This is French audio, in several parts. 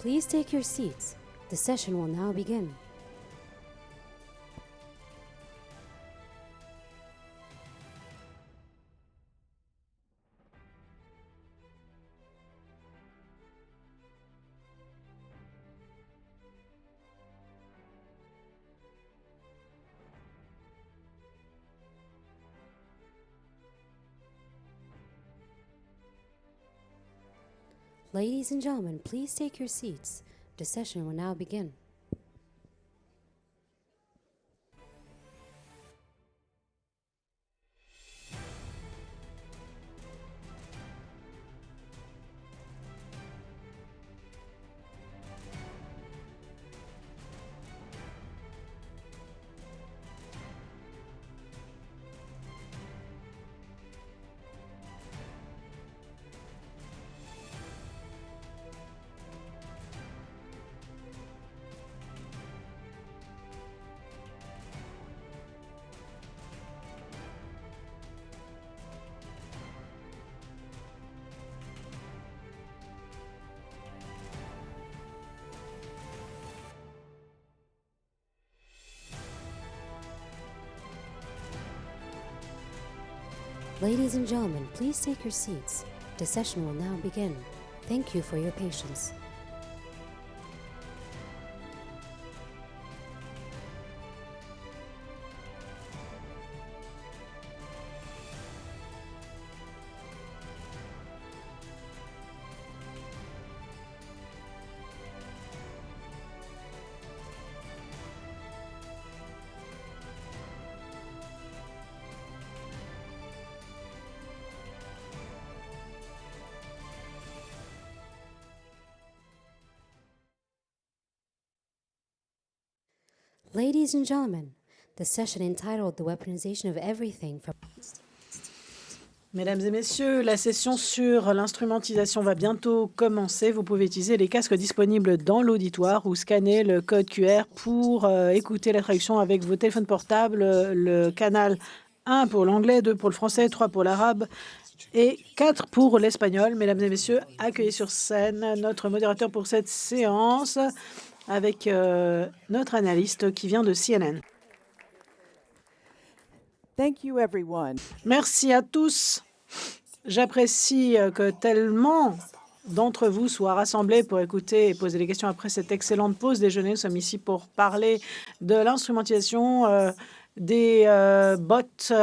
please take your seats. The session will now begin. Ladies and gentlemen, please take your seats. The session will now begin. Ladies and gentlemen, please take your seats. The session will now begin. Thank you for your patience. Ladies and gentlemen, the session entitled The Weaponization of Everything from... Mesdames et messieurs, la session sur l'instrumentalisation va bientôt commencer. Vous pouvez utiliser les casques disponibles dans l'auditoire ou scanner le code QR pour écouter la traduction avec vos téléphones portables. Le canal 1 pour l'anglais, 2 pour le français, 3 pour l'arabe et 4 pour l'espagnol. Mesdames et messieurs, accueillez sur scène notre modérateur pour cette séance avec notre analyste qui vient de CNN. Thank you, everyone. Merci à tous. J'apprécie que tellement d'entre vous soient rassemblés pour écouter et poser des questions après cette excellente pause déjeuner. Nous sommes ici pour parler de l'instrumentalisation des bots,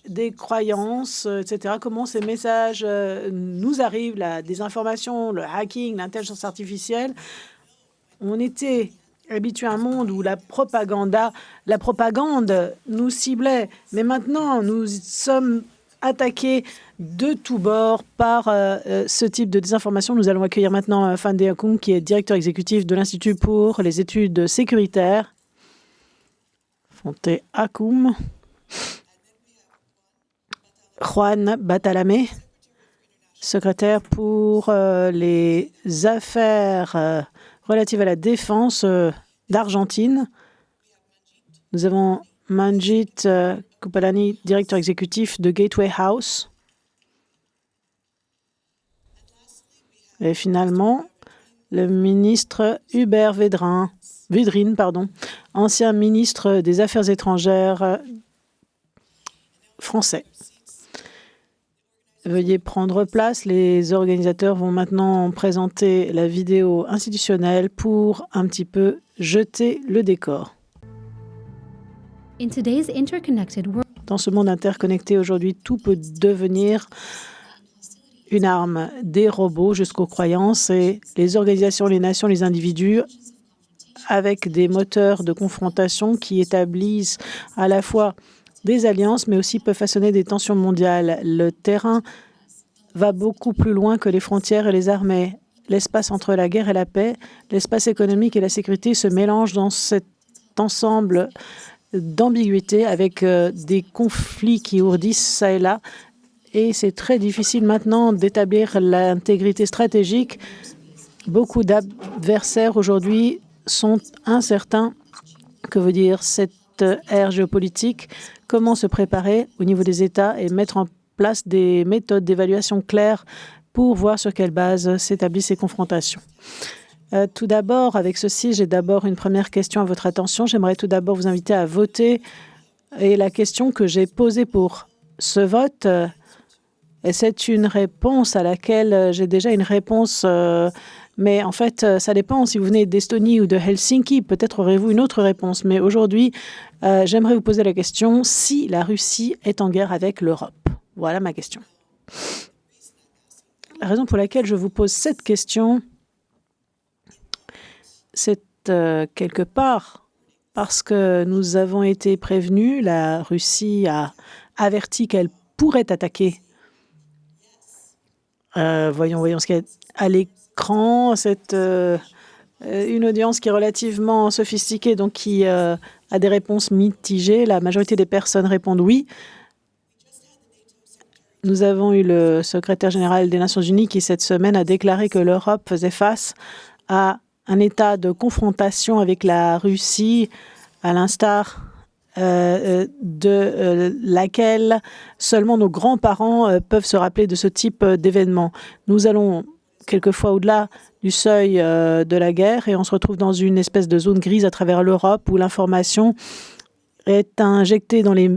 des croyances, etc. Comment ces messages nous arrivent, la désinformation, le hacking, l'intelligence artificielle. On était habitué à un monde où la propagande nous ciblait, mais maintenant nous sommes attaqués de tous bords par ce type de désinformation. Nous allons accueillir maintenant Fande Akoum, qui est directeur exécutif de l'Institut pour les études sécuritaires. Fande Akoum. Juan Batalame, secrétaire pour les affaires relatives à la défense d'Argentine. Nous avons Manjit Kupalani, directeur exécutif de Gateway House. Et finalement, le ministre Hubert Védrine, ancien ministre des Affaires étrangères français. Veuillez prendre place. Les organisateurs vont maintenant présenter la vidéo institutionnelle pour un petit peu jeter le décor. Dans ce monde interconnecté aujourd'hui, tout peut devenir une arme, des robots jusqu'aux croyances, et les organisations, les nations, les individus, avec des moteurs de confrontation qui établissent à la fois des alliances, mais aussi peuvent façonner des tensions mondiales. Le terrain va beaucoup plus loin que les frontières et les armées. L'espace entre la guerre et la paix, l'espace économique et la sécurité se mélangent dans cet ensemble d'ambiguïté avec des conflits qui ourdissent ça et là. Et c'est très difficile maintenant d'établir l'intégrité stratégique. Beaucoup d'adversaires aujourd'hui sont incertains. Que veut dire cette ère géopolitique? Comment se préparer au niveau des États et mettre en place des méthodes d'évaluation claires pour voir sur quelle base s'établissent ces confrontations. Tout d'abord, avec ceci, j'ai d'abord une première question à votre attention. J'aimerais tout d'abord vous inviter à voter. Et la question que j'ai posée pour ce vote, c'est une réponse à laquelle j'ai déjà une réponse. Mais en fait, ça dépend. Si vous venez d'Estonie ou de Helsinki, peut-être aurez-vous une autre réponse. Mais aujourd'hui, j'aimerais vous poser la question si la Russie est en guerre avec l'Europe. Voilà ma question. La raison pour laquelle je vous pose cette question, c'est quelque part parce que nous avons été prévenus. La Russie a averti qu'elle pourrait attaquer. Voyons ce qu'il y a à l'écran. C'est une audience qui est relativement sophistiquée, donc qui a des réponses mitigées. La majorité des personnes répondent oui. Nous avons eu le secrétaire général des Nations Unies qui, cette semaine, a déclaré que l'Europe faisait face à un état de confrontation avec la Russie, à l'instar de laquelle seulement nos grands-parents peuvent se rappeler de ce type d'événement. Nous allons quelquefois au-delà du seuil de la guerre et on se retrouve dans une espèce de zone grise à travers l'Europe où l'information est injectée dans les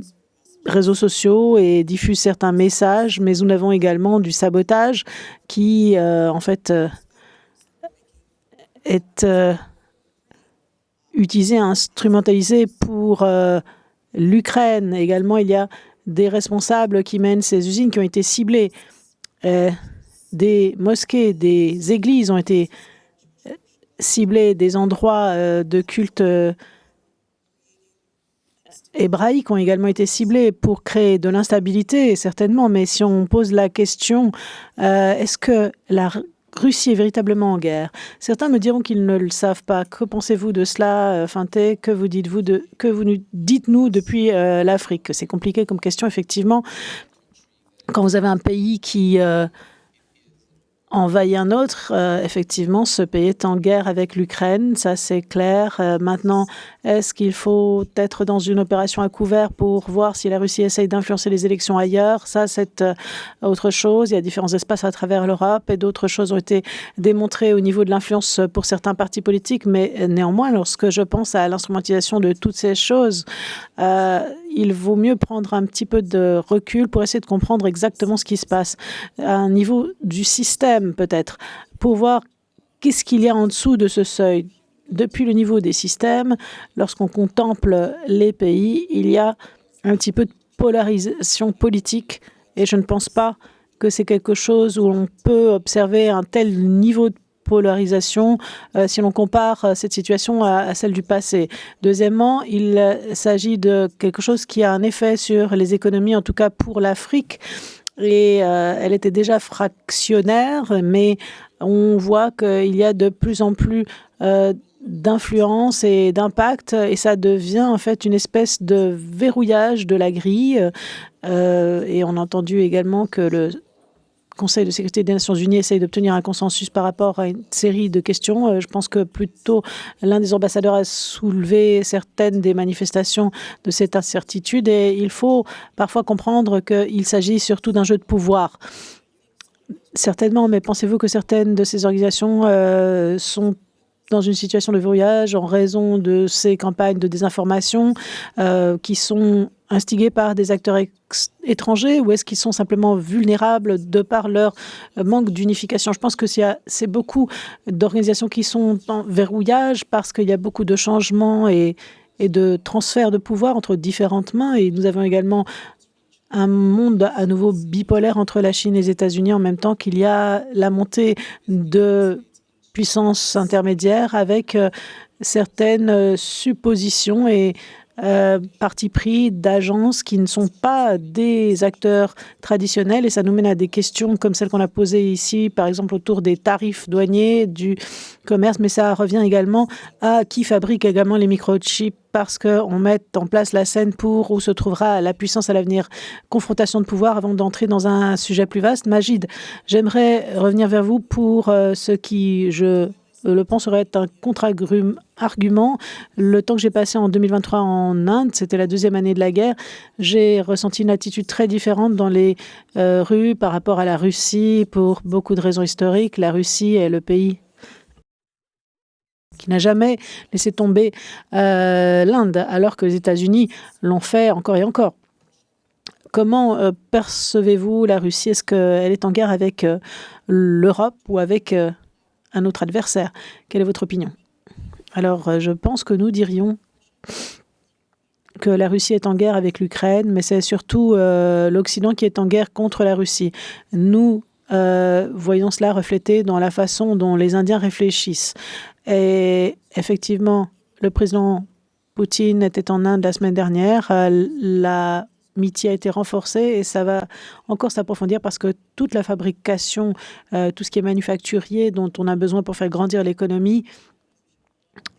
réseaux sociaux et diffuse certains messages, mais nous avons également du sabotage qui, en fait, est utilisé, instrumentalisé pour l'Ukraine. Également, il y a des responsables qui mènent ces usines qui ont été ciblées. Des mosquées, des églises ont été ciblées, des endroits de culte hébraïques ont également été ciblés pour créer de l'instabilité, certainement. Mais si on pose la question, est-ce que la Russie est véritablement en guerre? Certains me diront qu'ils ne le savent pas. Que pensez-vous de cela, Finté? Que vous dites-nous depuis l'Afrique? C'est compliqué comme question, effectivement. Quand vous avez un pays qui envahit un autre, effectivement, ce pays est en guerre avec l'Ukraine, ça c'est clair. Maintenant, est-ce qu'il faut être dans une opération à couvert pour voir si la Russie essaye d'influencer les élections ailleurs? Ça, c'est autre chose. Il y a différents espaces à travers l'Europe et d'autres choses ont été démontrées au niveau de l'influence pour certains partis politiques. Mais néanmoins, lorsque je pense à l'instrumentalisation de toutes ces choses, il vaut mieux prendre un petit peu de recul pour essayer de comprendre exactement ce qui se passe à un niveau du système, peut-être, pour voir qu'est-ce qu'il y a en dessous de ce seuil. Depuis le niveau des systèmes, lorsqu'on contemple les pays, il y a un petit peu de polarisation politique et je ne pense pas que c'est quelque chose où on peut observer un tel niveau de polarisation si l'on compare cette situation à celle du passé. Deuxièmement, il s'agit de quelque chose qui a un effet sur les économies, en tout cas pour l'Afrique. Et elle était déjà fractionnaire, mais on voit qu'il y a de plus en plus d'influence et d'impact, et ça devient en fait une espèce de verrouillage de la grille. Et on a entendu également que le Conseil de sécurité des Nations Unies essaye d'obtenir un consensus par rapport à une série de questions. Je pense que plutôt l'un des ambassadeurs a soulevé certaines des manifestations de cette incertitude et il faut parfois comprendre qu'il s'agit surtout d'un jeu de pouvoir. Certainement, mais pensez-vous que certaines de ces organisations sont dans une situation de verrouillage en raison de ces campagnes de désinformation qui sont instigués par des acteurs étrangers ou est-ce qu'ils sont simplement vulnérables de par leur manque d'unification? Je pense que c'est beaucoup d'organisations qui sont en verrouillage parce qu'il y a beaucoup de changements et de transferts de pouvoir entre différentes mains. Et nous avons également un monde à nouveau bipolaire entre la Chine et les États-Unis en même temps qu'il y a la montée de puissances intermédiaires avec certaines suppositions et parti pris d'agences qui ne sont pas des acteurs traditionnels et ça nous mène à des questions comme celles qu'on a posées ici, par exemple autour des tarifs douaniers, du commerce, mais ça revient également à qui fabrique également les microchips parce qu'on met en place la scène pour où se trouvera la puissance à l'avenir. Confrontation de pouvoir avant d'entrer dans un sujet plus vaste. Majid, j'aimerais revenir vers vous pour ce qui, je le pense serait un contre-argument. Le temps que j'ai passé en 2023 en Inde, c'était la deuxième année de la guerre, j'ai ressenti une attitude très différente dans les rues par rapport à la Russie pour beaucoup de raisons historiques. La Russie est le pays qui n'a jamais laissé tomber l'Inde, alors que les États-Unis l'ont fait encore et encore. Comment percevez-vous la Russie? Est-ce qu'elle est en guerre avec l'Europe ou avec un autre adversaire? Quelle est votre opinion? Alors, je pense que nous dirions que la Russie est en guerre avec l'Ukraine, mais c'est surtout l'Occident qui est en guerre contre la Russie. Nous voyons cela reflété dans la façon dont les Indiens réfléchissent. Et effectivement, le président Poutine était en Inde la semaine dernière. L'amitié a été renforcée et ça va encore s'approfondir parce que toute la fabrication, tout ce qui est manufacturier dont on a besoin pour faire grandir l'économie.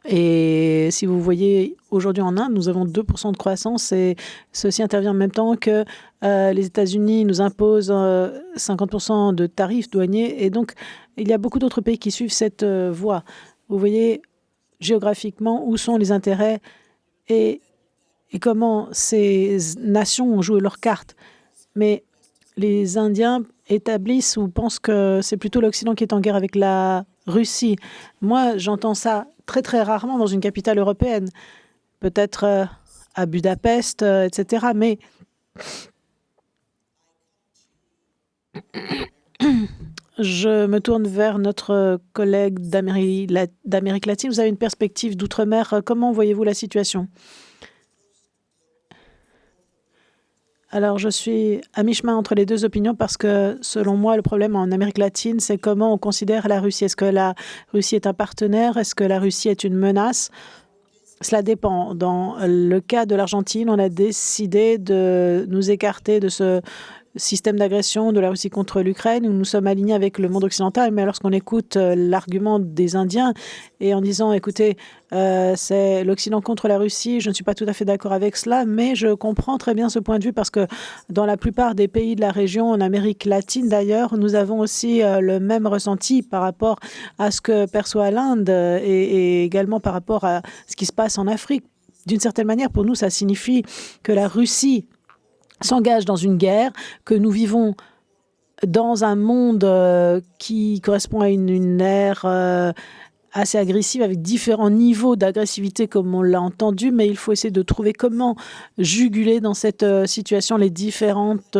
Et si vous voyez, aujourd'hui en Inde, nous avons 2% de croissance et ceci intervient en même temps que les États-Unis nous imposent 50% de tarifs douaniers. Et donc, il y a beaucoup d'autres pays qui suivent cette voie. Vous voyez géographiquement où sont les intérêts et comment ces nations ont joué leurs cartes. Mais les Indiens établissent ou pensent que c'est plutôt l'Occident qui est en guerre avec la Russie. Moi, j'entends ça très, très rarement dans une capitale européenne. Peut-être à Budapest, etc. Mais je me tourne vers notre collègue d'Amérique latine. Vous avez une perspective d'outre-mer. Comment voyez-vous la situation? Alors, je suis à mi-chemin entre les deux opinions parce que, selon moi, le problème en Amérique latine, c'est comment on considère la Russie. Est-ce que la Russie est un partenaire? Est-ce que la Russie est une menace? Cela dépend. Dans le cas de l'Argentine, on a décidé de nous écarter de ce système d'agression de la Russie contre l'Ukraine, où nous sommes alignés avec le monde occidental. Mais lorsqu'on écoute l'argument des Indiens et en disant, écoutez, c'est l'Occident contre la Russie, je ne suis pas tout à fait d'accord avec cela, mais je comprends très bien ce point de vue parce que dans la plupart des pays de la région, en Amérique latine d'ailleurs, nous avons aussi le même ressenti par rapport à ce que perçoit l'Inde et également par rapport à ce qui se passe en Afrique. D'une certaine manière, pour nous, ça signifie que la Russie s'engage dans une guerre, que nous vivons dans un monde qui correspond à une ère assez agressive, avec différents niveaux d'agressivité, comme on l'a entendu, mais il faut essayer de trouver comment juguler dans cette situation les différentes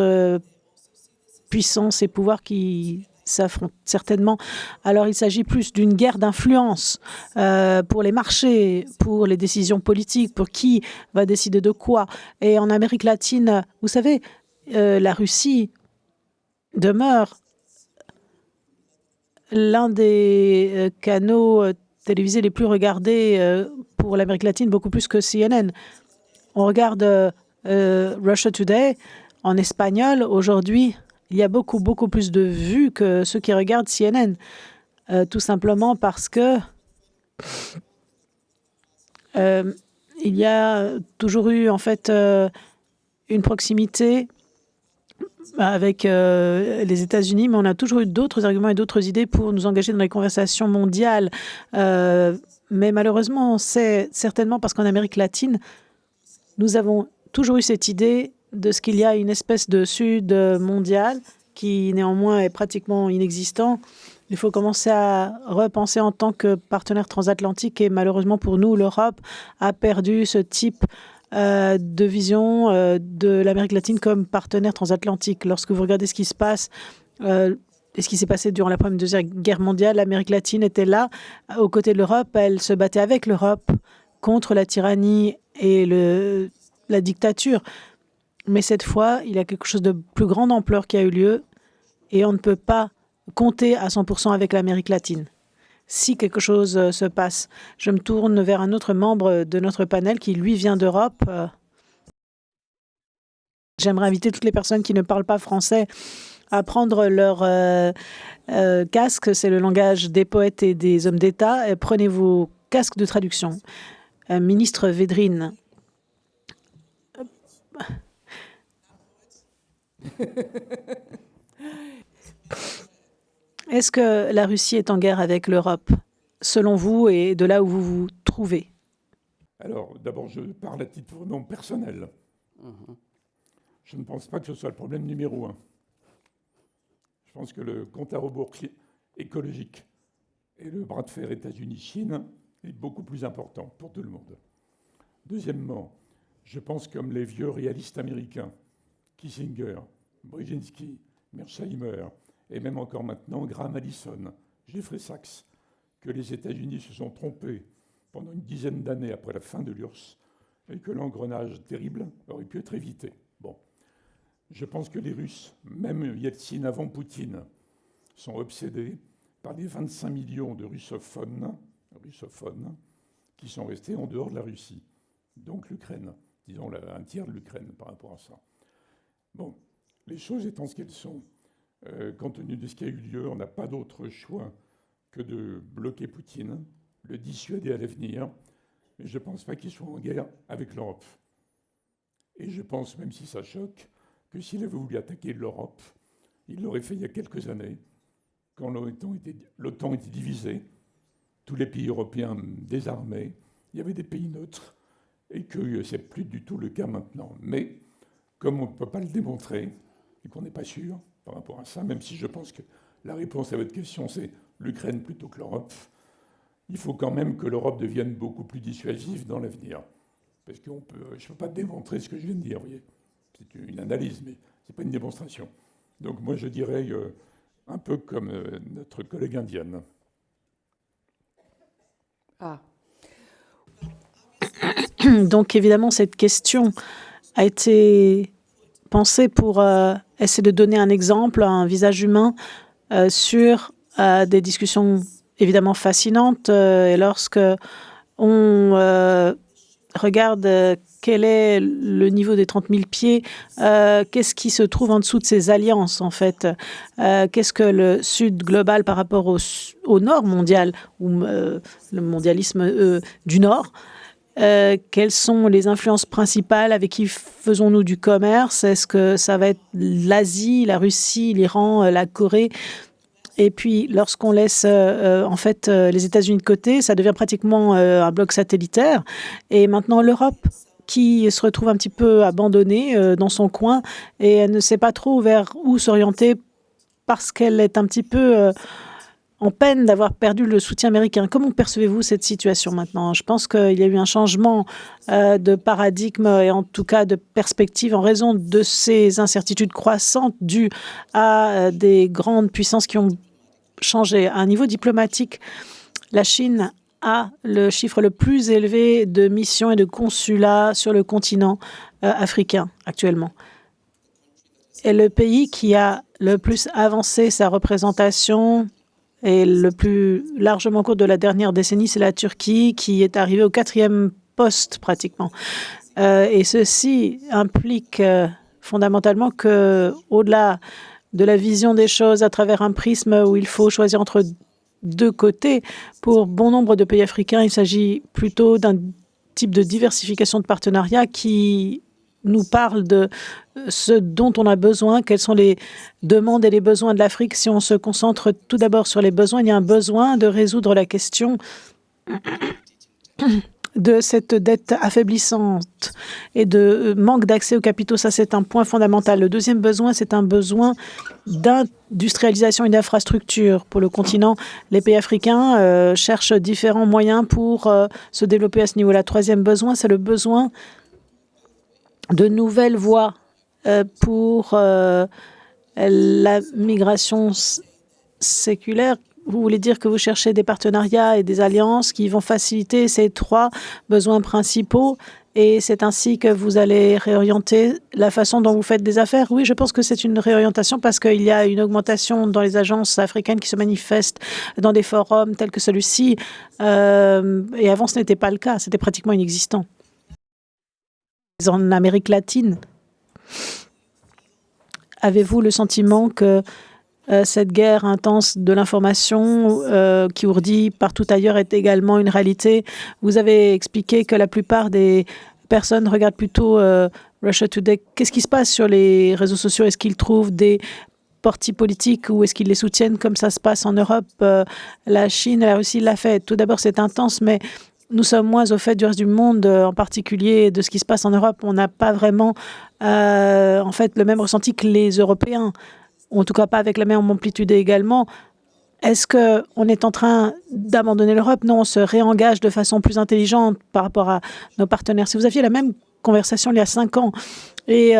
puissances et pouvoirs qui s'affrontent certainement. Alors, il s'agit plus d'une guerre d'influence pour les marchés, pour les décisions politiques, pour qui va décider de quoi. Et en Amérique latine, vous savez, la Russie demeure l'un des canaux télévisés les plus regardés pour l'Amérique latine, beaucoup plus que CNN. On regarde Russia Today en espagnol. Aujourd'hui, il y a beaucoup plus de vues que ceux qui regardent CNN, tout simplement parce que il y a toujours eu en fait une proximité avec les États-Unis, mais on a toujours eu d'autres arguments et d'autres idées pour nous engager dans les conversations mondiales. Mais malheureusement, c'est certainement parce qu'en Amérique latine, nous avons toujours eu cette idée de ce qu'il y a une espèce de Sud mondial qui néanmoins est pratiquement inexistant. Il faut commencer à repenser en tant que partenaire transatlantique et malheureusement pour nous, l'Europe a perdu ce type de vision de l'Amérique latine comme partenaire transatlantique. Lorsque vous regardez ce qui se passe et ce qui s'est passé durant la Première et Deuxième Guerre mondiale, l'Amérique latine était là, aux côtés de l'Europe. Elle se battait avec l'Europe contre la tyrannie et la dictature. Mais cette fois, il y a quelque chose de plus grande ampleur qui a eu lieu et on ne peut pas compter à 100% avec l'Amérique latine. Si quelque chose se passe, je me tourne vers un autre membre de notre panel qui, lui, vient d'Europe. J'aimerais inviter toutes les personnes qui ne parlent pas français à prendre leur casque. C'est le langage des poètes et des hommes d'État. Prenez vos casques de traduction. Ministre Védrine. Est-ce que la Russie est en guerre avec l'Europe, selon vous, et de là où vous vous trouvez? Alors, d'abord, je parle à titre vraiment personnel. Je ne pense pas que ce soit le problème numéro un. Je pense que le compte à rebours écologique et le bras de fer États-Unis-Chine est beaucoup plus important pour tout le monde. Deuxièmement, je pense comme les vieux réalistes américains, Kissinger, Brzezinski, Mearsheimer, et même encore maintenant Graham Allison, Jeffrey Sachs, que les États-Unis se sont trompés pendant une dizaine d'années après la fin de l'URSS et que l'engrenage terrible aurait pu être évité. Bon. Je pense que les Russes, même Yeltsin avant Poutine, sont obsédés par les 25 millions de russophones qui sont restés en dehors de la Russie. Donc l'Ukraine, disons un tiers de l'Ukraine par rapport à ça. Bon, les choses étant ce qu'elles sont, compte tenu de ce qui a eu lieu, on n'a pas d'autre choix que de bloquer Poutine, le dissuader à l'avenir. Mais je ne pense pas qu'il soit en guerre avec l'Europe. Et je pense, même si ça choque, que s'il avait voulu attaquer l'Europe, il l'aurait fait il y a quelques années, quand l'OTAN était divisée, tous les pays européens désarmés, il y avait des pays neutres, et que ce n'est plus du tout le cas maintenant. Mais comme on ne peut pas le démontrer, et qu'on n'est pas sûr par rapport à ça, même si je pense que la réponse à votre question, c'est l'Ukraine plutôt que l'Europe, il faut quand même que l'Europe devienne beaucoup plus dissuasive dans l'avenir. Parce que je ne peux pas démontrer ce que je viens de dire, vous voyez. C'est une analyse, mais ce n'est pas une démonstration. Donc moi, je dirais un peu comme notre collègue indienne. Ah, Donc évidemment, cette question a été pensée pour essayer de donner un exemple, un visage humain sur des discussions évidemment fascinantes. Et lorsque on regarde quel est le niveau des 30 000 pieds, qu'est-ce qui se trouve en dessous de ces alliances, en fait. Qu'est-ce que le Sud global par rapport au Nord mondial, ou le mondialisme du Nord. Quelles sont les influences principales? Avec qui faisons-nous du commerce? Est-ce que ça va être l'Asie, la Russie, l'Iran, la Corée? Et puis, lorsqu'on laisse en fait les États-Unis de côté, ça devient pratiquement un bloc satellitaire. Et maintenant, l'Europe, qui se retrouve un petit peu abandonnée dans son coin, et elle ne sait pas trop vers où s'orienter parce qu'elle est un petit peu en peine d'avoir perdu le soutien américain. Comment percevez-vous cette situation maintenant? Je pense qu'il y a eu un changement de paradigme et en tout cas de perspective en raison de ces incertitudes croissantes dues à des grandes puissances qui ont changé. À un niveau diplomatique, la Chine a le chiffre le plus élevé de missions et de consulats sur le continent africain actuellement. Et le pays qui a le plus avancé sa représentation et le plus largement au cours de la dernière décennie, c'est la Turquie, qui est arrivée au 4e poste pratiquement. Et ceci implique fondamentalement que, au-delà de la vision des choses à travers un prisme où il faut choisir entre deux côtés, pour bon nombre de pays africains, il s'agit plutôt d'un type de diversification de partenariat qui nous parle de ce dont on a besoin, quelles sont les demandes et les besoins de l'Afrique. Si on se concentre tout d'abord sur les besoins, il y a un besoin de résoudre la question de cette dette affaiblissante et de manque d'accès aux capitaux. Ça, c'est un point fondamental. Le deuxième besoin, c'est un besoin d'industrialisation et d'infrastructure pour le continent. Les pays africains cherchent différents moyens pour se développer à ce niveau-là. Troisième besoin, c'est le besoin de nouvelles voies pour la migration séculaire. Vous voulez dire que vous cherchez des partenariats et des alliances qui vont faciliter ces trois besoins principaux et c'est ainsi que vous allez réorienter la façon dont vous faites des affaires? Oui, je pense que c'est une réorientation parce qu'il y a une augmentation dans les agences africaines qui se manifestent dans des forums tels que celui-ci. Et avant, ce n'était pas le cas. C'était pratiquement inexistant. En Amérique latine, avez-vous le sentiment que cette guerre intense de l'information qui ourdit partout ailleurs est également une réalité? Vous avez expliqué que la plupart des personnes regardent plutôt Russia Today. Qu'est-ce qui se passe sur les réseaux sociaux? Est-ce qu'ils trouvent des partis politiques ou est-ce qu'ils les soutiennent comme ça se passe en Europe? La Chine, la Russie l'a fait. Tout d'abord, c'est intense, mais nous sommes moins au fait du reste du monde, en particulier de ce qui se passe en Europe. On n'a pas vraiment, en fait, le même ressenti que les Européens, en tout cas pas avec la même amplitude également. Est-ce qu'on est en train d'abandonner l'Europe? Non, on se réengage de façon plus intelligente par rapport à nos partenaires. Si vous aviez la même conversation il y a 5 ans et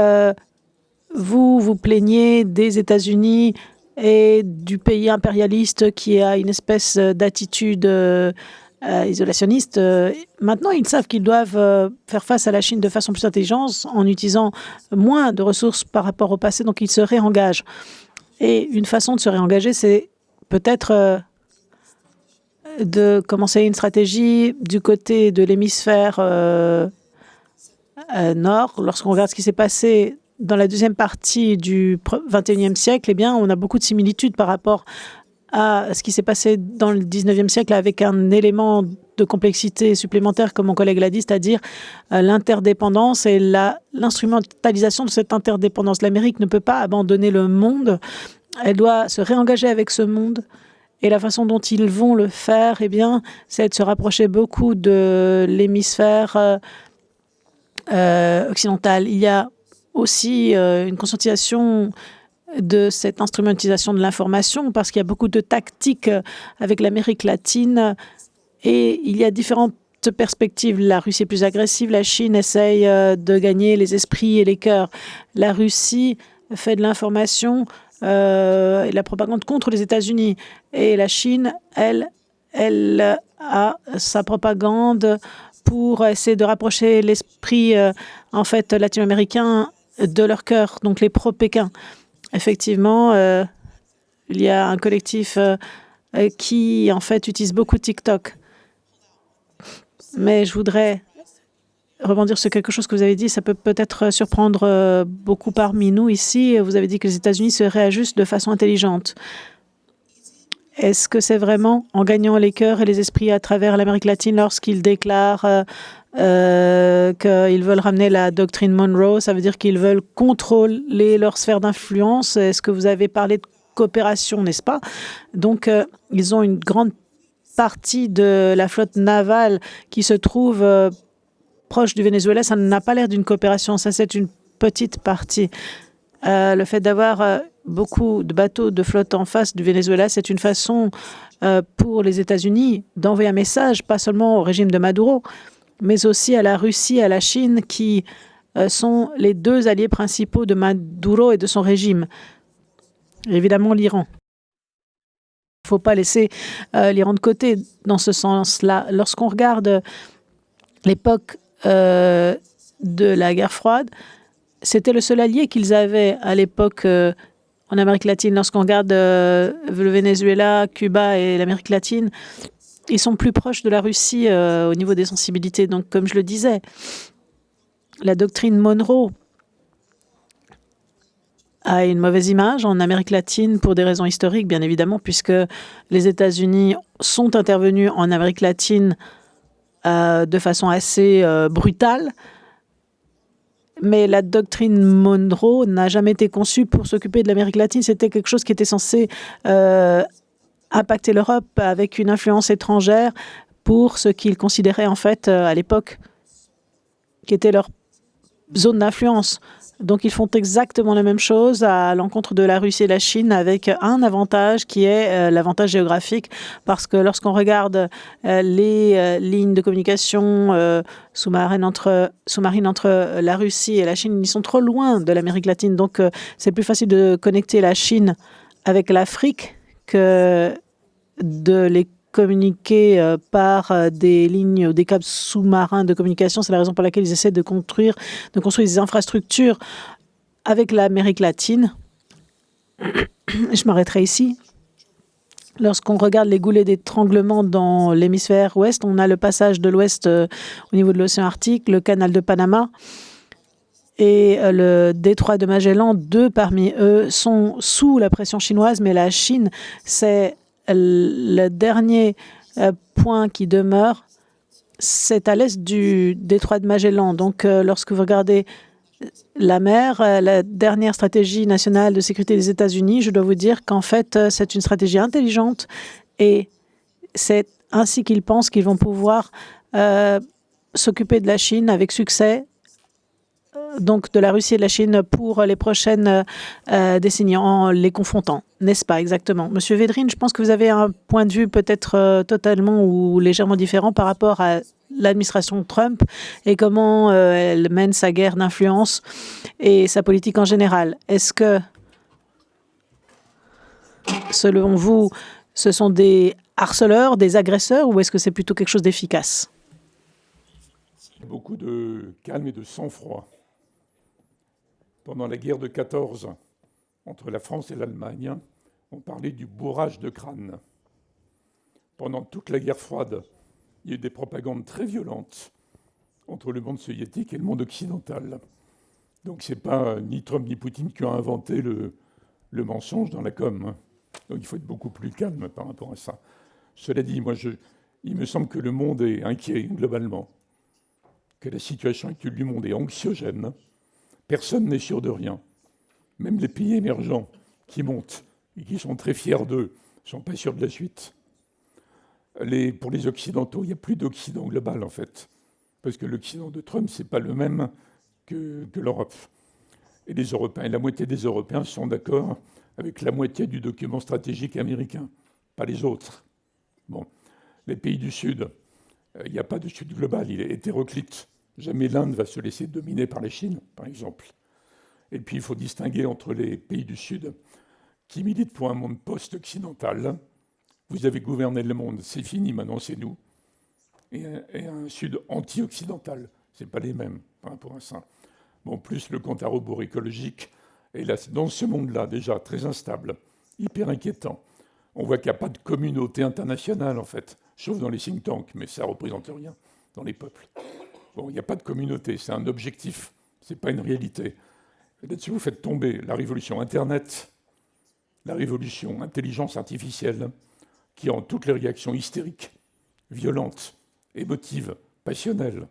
vous vous plaignez des États-Unis et du pays impérialiste qui a une espèce d'attitude isolationniste, maintenant ils savent qu'ils doivent faire face à la Chine de façon plus intelligente en utilisant moins de ressources par rapport au passé, donc ils se réengagent. Et une façon de se réengager, c'est peut-être de commencer une stratégie du côté de l'hémisphère nord. Lorsqu'on regarde ce qui s'est passé dans la deuxième partie du XXIe siècle, eh bien, on a beaucoup de similitudes par rapport à ce qui s'est passé dans le XIXe siècle avec un élément de complexité supplémentaire, comme mon collègue l'a dit, c'est-à-dire l'interdépendance et l'instrumentalisation de cette interdépendance. L'Amérique ne peut pas abandonner le monde. Elle doit se réengager avec ce monde. Et la façon dont ils vont le faire, eh bien, c'est de se rapprocher beaucoup de l'hémisphère occidental. Il y a aussi une conscientisation de cette instrumentalisation de l'information parce qu'il y a beaucoup de tactiques avec l'Amérique latine et il y a différentes perspectives. La Russie est plus agressive, la Chine essaye de gagner les esprits et les cœurs. La Russie fait de l'information et de la propagande contre les États-Unis. Et la Chine, elle a sa propagande pour essayer de rapprocher l'esprit en fait latino-américain de leur cœur, donc les pro-Pékin. Effectivement, il y a un collectif qui en fait utilise beaucoup TikTok. Mais je voudrais rebondir sur quelque chose que vous avez dit. Ça peut peut-être surprendre beaucoup parmi nous ici. Vous avez dit que les États-Unis se réajustent de façon intelligente. Est-ce que c'est vraiment en gagnant les cœurs et les esprits à travers l'Amérique latine lorsqu'ils déclarent qu'ils veulent ramener la doctrine Monroe? Ça veut dire qu'ils veulent contrôler leur sphère d'influence. Est-ce que vous avez parlé de coopération, n'est-ce pas? Donc, ils ont une grande partie de la flotte navale qui se trouve proche du Venezuela. Ça n'a pas l'air d'une coopération. Ça, c'est une petite partie. Le fait d'avoir beaucoup de bateaux de flotte en face du Venezuela, c'est une façon pour les États-Unis d'envoyer un message, pas seulement au régime de Maduro, mais aussi à la Russie, à la Chine, qui sont les deux alliés principaux de Maduro et de son régime. Et évidemment, l'Iran. Il ne faut pas laisser l'Iran de côté dans ce sens-là. Lorsqu'on regarde l'époque de la guerre froide, c'était le seul allié qu'ils avaient à l'époque en Amérique latine. Lorsqu'on regarde le Venezuela, Cuba et l'Amérique latine, ils sont plus proches de la Russie au niveau des sensibilités. Donc, comme je le disais, la doctrine Monroe a une mauvaise image en Amérique latine pour des raisons historiques, bien évidemment, puisque les États-Unis sont intervenus en Amérique latine de façon assez brutale. Mais la doctrine Monroe n'a jamais été conçue pour s'occuper de l'Amérique latine. C'était quelque chose qui était censé impacter l'Europe avec une influence étrangère pour ce qu'ils considéraient en fait à l'époque qui était leur zone d'influence. Donc ils font exactement la même chose à l'encontre de la Russie et la Chine avec un avantage qui est l'avantage géographique parce que lorsqu'on regarde les lignes de communication sous-marines entre la Russie et la Chine, ils sont trop loin de l'Amérique latine. Donc c'est plus facile de connecter la Chine avec l'Afrique que de les communiquer par des lignes ou des câbles sous-marins de communication. C'est la raison pour laquelle ils essaient de construire des infrastructures avec l'Amérique latine. Je m'arrêterai ici. Lorsqu'on regarde les goulets d'étranglement dans l'hémisphère ouest, on a le passage de l'ouest au niveau de l'océan Arctique, le canal de Panama et le détroit de Magellan. Deux parmi eux sont sous la pression chinoise, mais la Chine, c'est le dernier point qui demeure, c'est à l'est du détroit de Magellan. Donc, lorsque vous regardez la mer, la dernière stratégie nationale de sécurité des États-Unis, je dois vous dire qu'en fait, c'est une stratégie intelligente et c'est ainsi qu'ils pensent qu'ils vont pouvoir s'occuper de la Chine avec succès donc de la Russie et de la Chine pour les prochaines décennies en les confrontant, n'est-ce pas exactement? Monsieur Védrine, je pense que vous avez un point de vue peut-être totalement ou légèrement différent par rapport à l'administration Trump et comment elle mène sa guerre d'influence et sa politique en général. Est-ce que, selon vous, ce sont des harceleurs, des agresseurs ou est-ce que c'est plutôt quelque chose d'efficace? Beaucoup de calme et de sang-froid. Pendant la guerre de 14, entre la France et l'Allemagne, on parlait du bourrage de crâne. Pendant toute la guerre froide, il y a eu des propagandes très violentes entre le monde soviétique et le monde occidental. Donc ce n'est pas ni Trump ni Poutine qui ont inventé le mensonge dans la com. Donc il faut être beaucoup plus calme par rapport à ça. Cela dit, il me semble que le monde est inquiet globalement, que la situation actuelle du monde est anxiogène. Personne n'est sûr de rien. Même les pays émergents qui montent et qui sont très fiers d'eux ne sont pas sûrs de la suite. Pour les Occidentaux, il n'y a plus d'Occident global, en fait. Parce que l'Occident de Trump, ce n'est pas le même que l'Europe. Et les Européens, et la moitié des Européens sont d'accord avec la moitié du document stratégique américain, pas les autres. Bon. Les pays du Sud, il n'y a pas de Sud global, il est hétéroclite. Jamais l'Inde va se laisser dominer par la Chine, par exemple. Et puis, il faut distinguer entre les pays du Sud qui militent pour un monde post-occidental. Vous avez gouverné le monde, c'est fini, maintenant c'est nous. Et un Sud anti-occidental, ce n'est pas les mêmes par rapport à ça. Bon, plus le compte à rebours écologique. Et là, dans ce monde-là, déjà très instable, hyper inquiétant, on voit qu'il n'y a pas de communauté internationale, en fait, sauf dans les think tanks, mais ça ne représente rien dans les peuples. Bon, il n'y a pas de communauté, c'est un objectif, ce n'est pas une réalité. Là-dessus, vous faites tomber la révolution Internet, la révolution intelligence artificielle, qui ont toutes les réactions hystériques, violentes, émotives, passionnelles.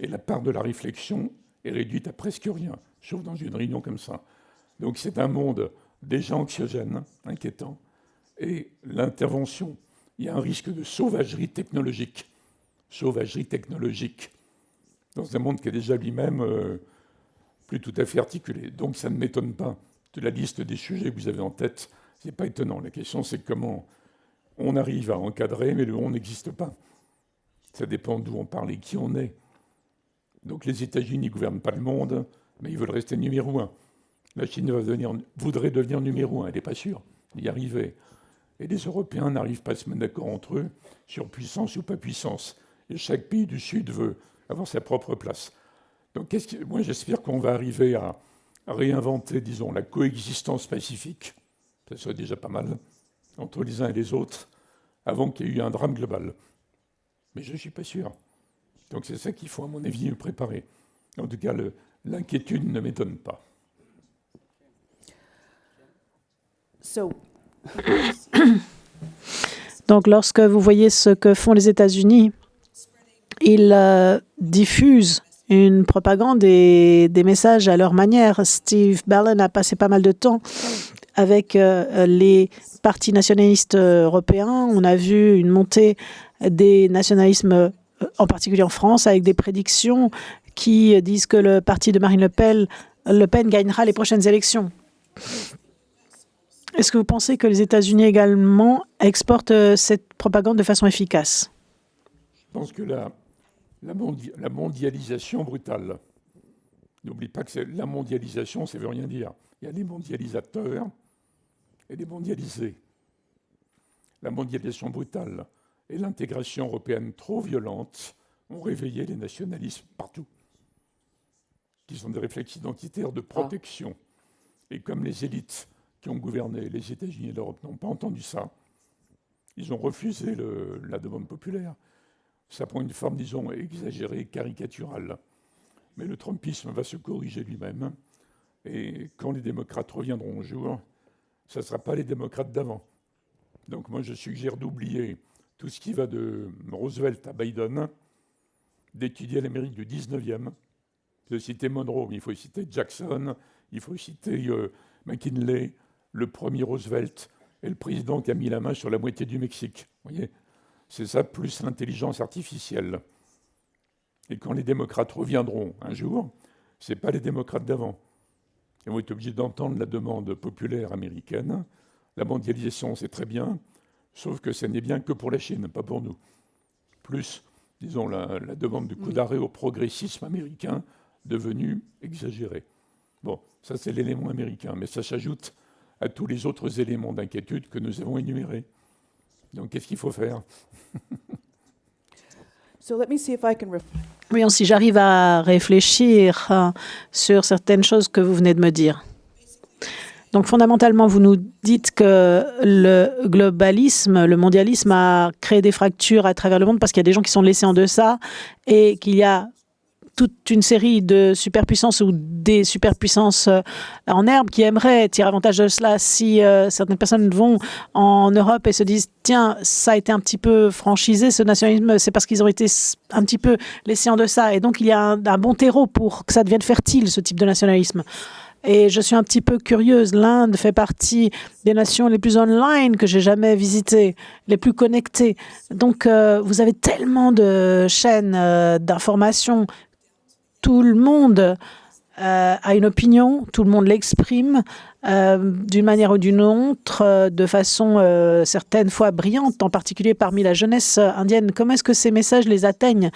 Et la part de la réflexion est réduite à presque rien, sauf dans une réunion comme ça. Donc c'est un monde déjà anxiogène, inquiétant, et l'intervention, il y a un risque de sauvagerie technologique. Sauvagerie technologique, dans un monde qui est déjà lui-même plus tout à fait articulé. Donc ça ne m'étonne pas de la liste des sujets que vous avez en tête. Ce n'est pas étonnant. La question, c'est comment on arrive à encadrer, mais le on n'existe pas. Ça dépend d'où on parle et qui on est. Donc les États-Unis ne gouvernent pas le monde, mais ils veulent rester numéro un. La Chine voudrait devenir numéro un, elle n'est pas sûre d'y arriver. Et les Européens n'arrivent pas à se mettre d'accord entre eux sur puissance ou pas puissance. Et chaque pays du Sud veut avoir sa propre place. Donc moi j'espère qu'on va arriver à réinventer, disons, la coexistence pacifique, ça serait déjà pas mal, entre les uns et les autres, avant qu'il y ait eu un drame global. Mais je ne suis pas sûr. Donc c'est ça qu'il faut, à mon avis, préparer. En tout cas, l'inquiétude ne m'étonne pas. Donc lorsque vous voyez ce que font les États-Unis, ils diffusent une propagande et des messages à leur manière. Steve Bannon a passé pas mal de temps avec les partis nationalistes européens. On a vu une montée des nationalismes, en particulier en France, avec des prédictions qui disent que le parti de Marine Le Pen gagnera les prochaines élections. Est-ce que vous pensez que les États-Unis également exportent cette propagande de façon efficace? Je pense que la mondialisation brutale, n'oublie pas que la mondialisation, ça ne veut rien dire. Il y a les mondialisateurs et les mondialisés. La mondialisation brutale et l'intégration européenne trop violente ont réveillé les nationalismes partout, qui sont des réflexes identitaires de protection. Et comme les élites qui ont gouverné les États-Unis et l'Europe n'ont pas entendu ça, ils ont refusé la demande populaire. Ça prend une forme, disons, exagérée, caricaturale. Mais le trumpisme va se corriger lui-même. Et quand les démocrates reviendront au jour, ça ne sera pas les démocrates d'avant. Donc moi, je suggère d'oublier tout ce qui va de Roosevelt à Biden, d'étudier l'Amérique du 19e, de citer Monroe, mais il faut citer Jackson, il faut citer McKinley, le premier Roosevelt, et le président qui a mis la main sur la moitié du Mexique. Vous voyez ? C'est ça, plus l'intelligence artificielle. Et quand les démocrates reviendront un jour, Ce n'est pas les démocrates d'avant. Ils vont être obligés d'entendre la demande populaire américaine. La mondialisation, c'est très bien, sauf que ce n'est bien que pour la Chine, pas pour nous. Plus, disons, la demande de coup d'arrêt au progressisme américain devenu exagéré. Bon, ça c'est l'élément américain, mais ça s'ajoute à tous les autres éléments d'inquiétude que nous avons énumérés. Donc qu'est-ce qu'il faut faire? So let me see if I can Oui, si j'arrive à réfléchir sur certaines choses que vous venez de me dire. Donc, fondamentalement, vous nous dites que le globalisme, le mondialisme a créé des fractures à travers le monde parce qu'il y a des gens qui sont laissés en deçà et qu'il y a toute une série de superpuissances ou des superpuissances en herbe qui aimeraient tirer avantage de cela. Si certaines personnes vont en Europe et se disent « Tiens, ça a été un petit peu franchisé, ce nationalisme, c'est parce qu'ils ont été un petit peu laissés en deçà. » Et donc, il y a un bon terreau pour que ça devienne fertile, ce type de nationalisme. Et je suis un petit peu curieuse. L'Inde fait partie des nations les plus online que j'ai jamais visitées, les plus connectées. Donc, vous avez tellement de chaînes d'information. Tout le monde a une opinion, tout le monde l'exprime d'une manière ou d'une autre, de façon certaines fois brillante, en particulier parmi la jeunesse indienne. Comment est-ce que ces messages les atteignent?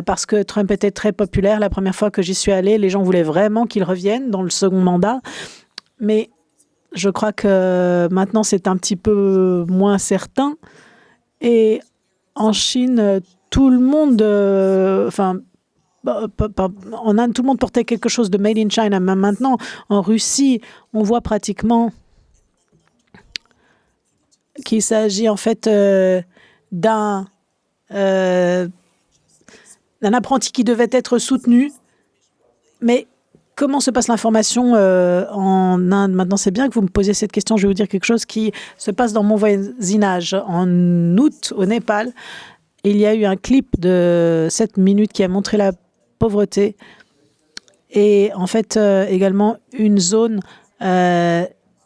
Parce que Trump était très populaire la première fois que j'y suis allée. Les gens voulaient vraiment qu'il revienne dans le second mandat. Mais je crois que maintenant, c'est un petit peu moins certain. Et en Chine, tout le monde... en Inde, tout le monde portait quelque chose de Made in China. Mais maintenant, en Russie, on voit pratiquement qu'il s'agit en fait d'un apprenti qui devait être soutenu. Mais comment se passe l'information en Inde? Maintenant, c'est bien que vous me posiez cette question. Je vais vous dire quelque chose qui se passe dans mon voisinage. En août, au Népal, il y a eu un clip de 7 minutes qui a montré la pauvreté et en fait également une zone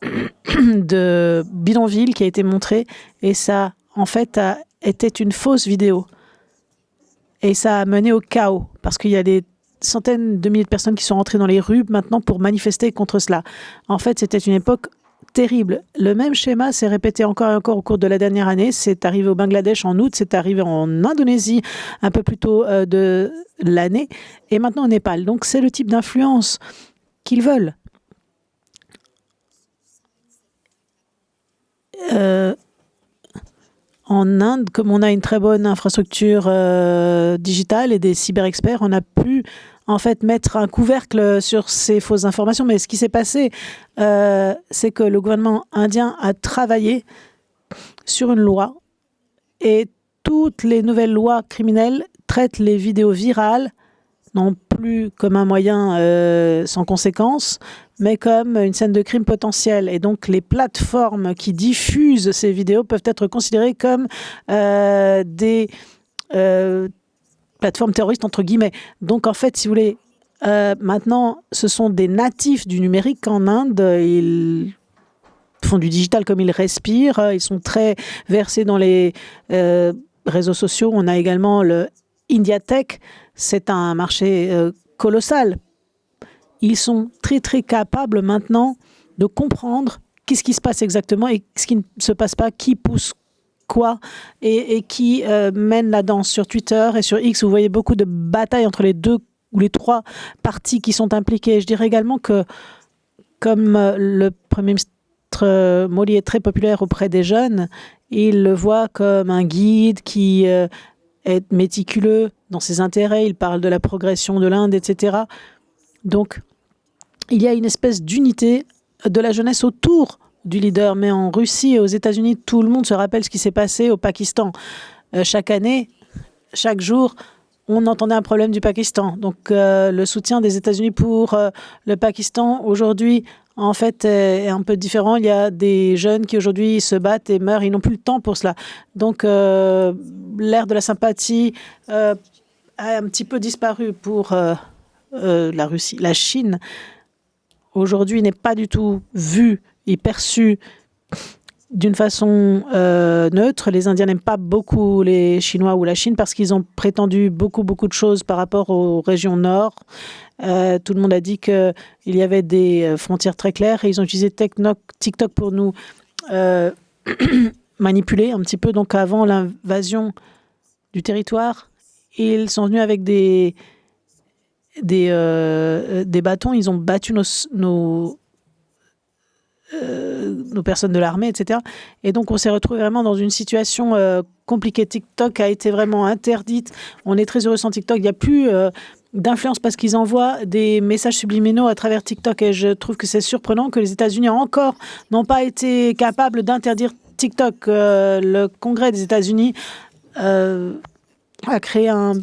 de bidonville qui a été montrée et ça en fait était une fausse vidéo et ça a mené au chaos parce qu'il y a des centaines de milliers de personnes qui sont rentrées dans les rues maintenant pour manifester contre cela. En fait, c'était une époque terrible. Le même schéma s'est répété encore et encore au cours de la dernière année. C'est arrivé au Bangladesh en août, c'est arrivé en Indonésie un peu plus tôt de l'année et maintenant au Népal. Donc c'est le type d'influence qu'ils veulent. En Inde, comme on a une très bonne infrastructure digitale et des cyber-experts, on a pu en fait mettre un couvercle sur ces fausses informations. Mais ce qui s'est passé, c'est que le gouvernement indien a travaillé sur une loi et toutes les nouvelles lois criminelles traitent les vidéos virales non plus comme un moyen sans conséquence, mais comme une scène de crime potentielle. Et donc, les plateformes qui diffusent ces vidéos peuvent être considérées comme des plateformes terroristes, entre guillemets. Donc, en fait, si vous voulez, maintenant, ce sont des natifs du numérique en Inde. Ils font du digital comme ils respirent. Ils sont très versés dans les réseaux sociaux. On a également le India Tech. C'est un marché colossal. Ils sont très, très capables maintenant de comprendre qu'est-ce qui se passe exactement et ce qui ne se passe pas, qui pousse quoi et qui mène la danse. Sur Twitter et sur X, vous voyez beaucoup de batailles entre les deux ou les trois parties qui sont impliquées. Je dirais également que, comme le Premier ministre Modi est très populaire auprès des jeunes, il le voit comme un guide qui est méticuleux dans ses intérêts. Il parle de la progression de l'Inde, etc. Donc, il y a une espèce d'unité de la jeunesse autour du leader. Mais en Russie et aux États-Unis, tout le monde se rappelle ce qui s'est passé au Pakistan. Chaque année, chaque jour, on entendait un problème du Pakistan. Donc, le soutien des États-Unis pour le Pakistan, aujourd'hui, en fait, est un peu différent. Il y a des jeunes qui, aujourd'hui, se battent et meurent. Ils n'ont plus le temps pour cela. Donc, l'ère de la sympathie a un petit peu disparu pour la Russie. La Chine, aujourd'hui, n'est pas du tout vue et perçue d'une façon neutre. Les Indiens n'aiment pas beaucoup les Chinois ou la Chine parce qu'ils ont prétendu beaucoup de choses par rapport aux régions nord Tout le monde a dit qu'il y avait des frontières très claires et ils ont utilisé TikTok pour nous manipuler un petit peu. Donc avant l'invasion du territoire, ils sont venus avec des bâtons, ils ont battu nos personnes de l'armée, etc. Et donc, on s'est retrouvé vraiment dans une situation compliquée. TikTok a été vraiment interdite. On est très heureux sans TikTok. Il n'y a plus d'influence parce qu'ils envoient des messages subliminaux à travers TikTok. Et je trouve que c'est surprenant que les États-Unis encore n'ont pas été capables d'interdire TikTok. Le Congrès des États-Unis a créé un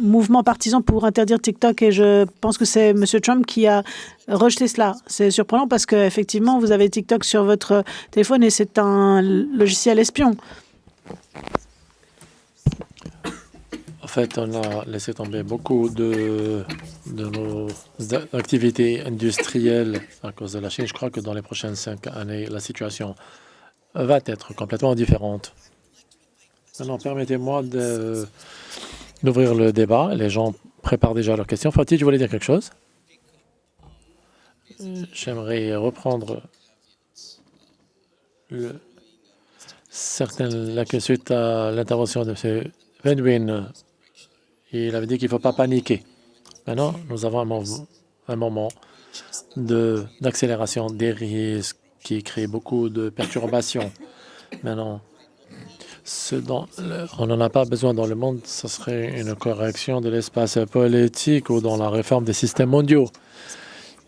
mouvement partisan pour interdire TikTok et je pense que c'est M. Trump qui a rejeté cela. C'est surprenant parce qu'effectivement, vous avez TikTok sur votre téléphone et c'est un logiciel espion. En fait, on a laissé tomber beaucoup de nos activités industrielles à cause de la Chine. Je crois que dans les prochaines 5 années, la situation va être complètement différente. Maintenant, permettez-moi d'ouvrir le débat. Les gens préparent déjà leurs questions. Fatih, tu voulais dire quelque chose? J'aimerais reprendre suite à l'intervention de M. Wedwin. Il avait dit qu'il ne faut pas paniquer. Maintenant, nous avons un moment d'accélération des risques qui crée beaucoup de perturbations. Maintenant, ce dont on n'en a pas besoin dans le monde, ce serait une correction de l'espace politique ou dans la réforme des systèmes mondiaux.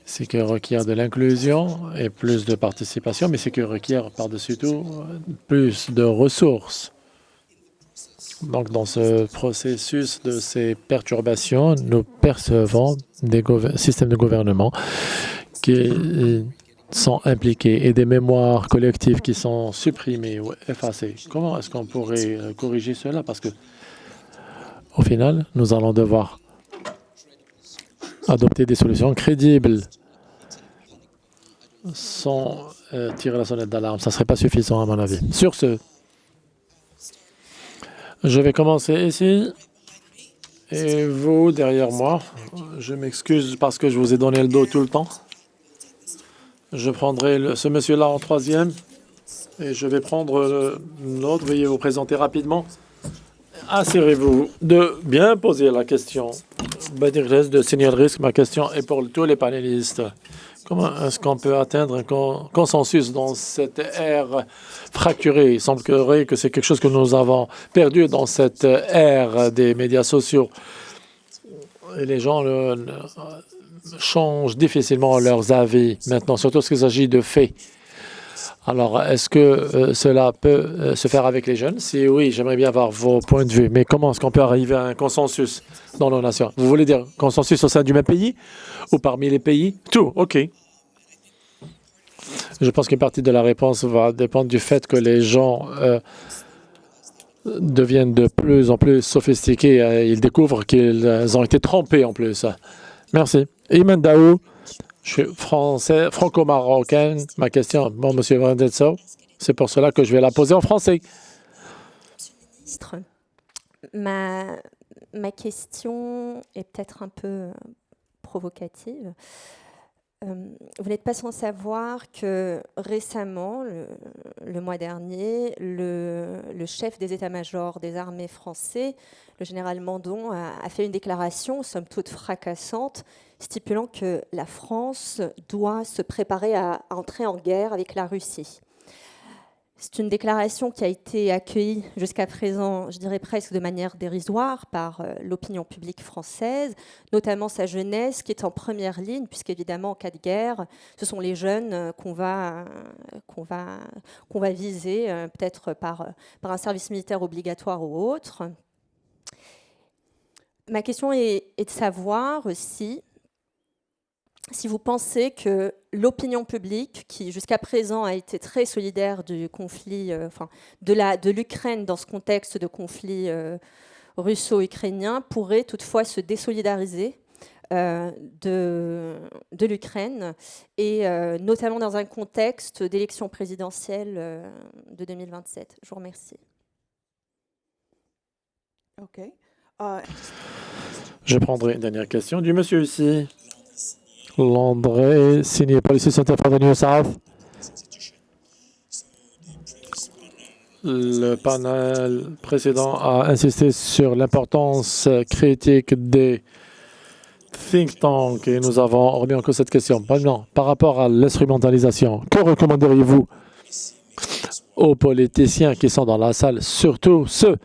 C'est qui requiert de l'inclusion et plus de participation, mais c'est qui requiert par-dessus tout plus de ressources. Donc, dans ce processus de ces perturbations, nous percevons des systèmes de gouvernement qui sont impliqués et des mémoires collectives qui sont supprimées ou effacées. Comment est-ce qu'on pourrait corriger cela? Parce que, au final, nous allons devoir adopter des solutions crédibles sans tirer la sonnette d'alarme. Ça ne serait pas suffisant, à mon avis. Sur ce, je vais commencer ici. Et vous, derrière moi, je m'excuse parce que je vous ai donné le dos tout le temps. Je prendrai ce monsieur-là en troisième et je vais prendre l'autre. Veuillez vous présenter rapidement. Assurez-vous de bien poser la question. Badir de Senior Risk, ma question est pour tous les panélistes. Comment est-ce qu'on peut atteindre un consensus dans cette ère fracturée? Il semblerait que c'est quelque chose que nous avons perdu dans cette ère des médias sociaux. Et les gens changent difficilement leurs avis maintenant, surtout ce qu'il s'agit de faits. Alors, est-ce que cela peut se faire avec les jeunes? Si oui, j'aimerais bien avoir vos points de vue. Mais comment est-ce qu'on peut arriver à un consensus dans nos nations? Vous voulez dire consensus au sein du même pays ou parmi les pays? Tout, OK. Je pense qu'une partie de la réponse va dépendre du fait que les gens deviennent de plus en plus sophistiqués. Ils découvrent qu'ils ont été trompés en plus. Merci. Iman Daou. Je suis français, franco-marocain. Ma question, bon, monsieur Vendetso, c'est pour cela que je vais la poser en français. Ma question est peut-être un peu provocative. Vous n'êtes pas sans savoir que récemment, le mois dernier, le chef des états-majors des armées français, le général Mandon, a fait une déclaration, somme toute fracassante, stipulant que la France doit se préparer à entrer en guerre avec la Russie. C'est une déclaration qui a été accueillie jusqu'à présent, je dirais presque de manière dérisoire par l'opinion publique française, notamment sa jeunesse qui est en première ligne, puisqu'évidemment en cas de guerre, ce sont les jeunes qu'on va viser, peut-être par un service militaire obligatoire ou autre. Ma question est de savoir si vous pensez que l'opinion publique, qui jusqu'à présent a été très solidaire du conflit, de l'Ukraine dans ce contexte de conflit russo-ukrainien, pourrait toutefois se désolidariser de l'Ukraine, et notamment dans un contexte d'élection présidentielle de 2027. Je vous remercie. Okay. Je prendrai une dernière question du monsieur ici. Landré, signé Policy Center for the New South. Le panel précédent a insisté sur l'importance critique des think tanks et nous avons remis en cause cette question. Maintenant, par rapport à l'instrumentalisation, que recommanderiez-vous aux politiciens qui sont dans la salle, surtout ceux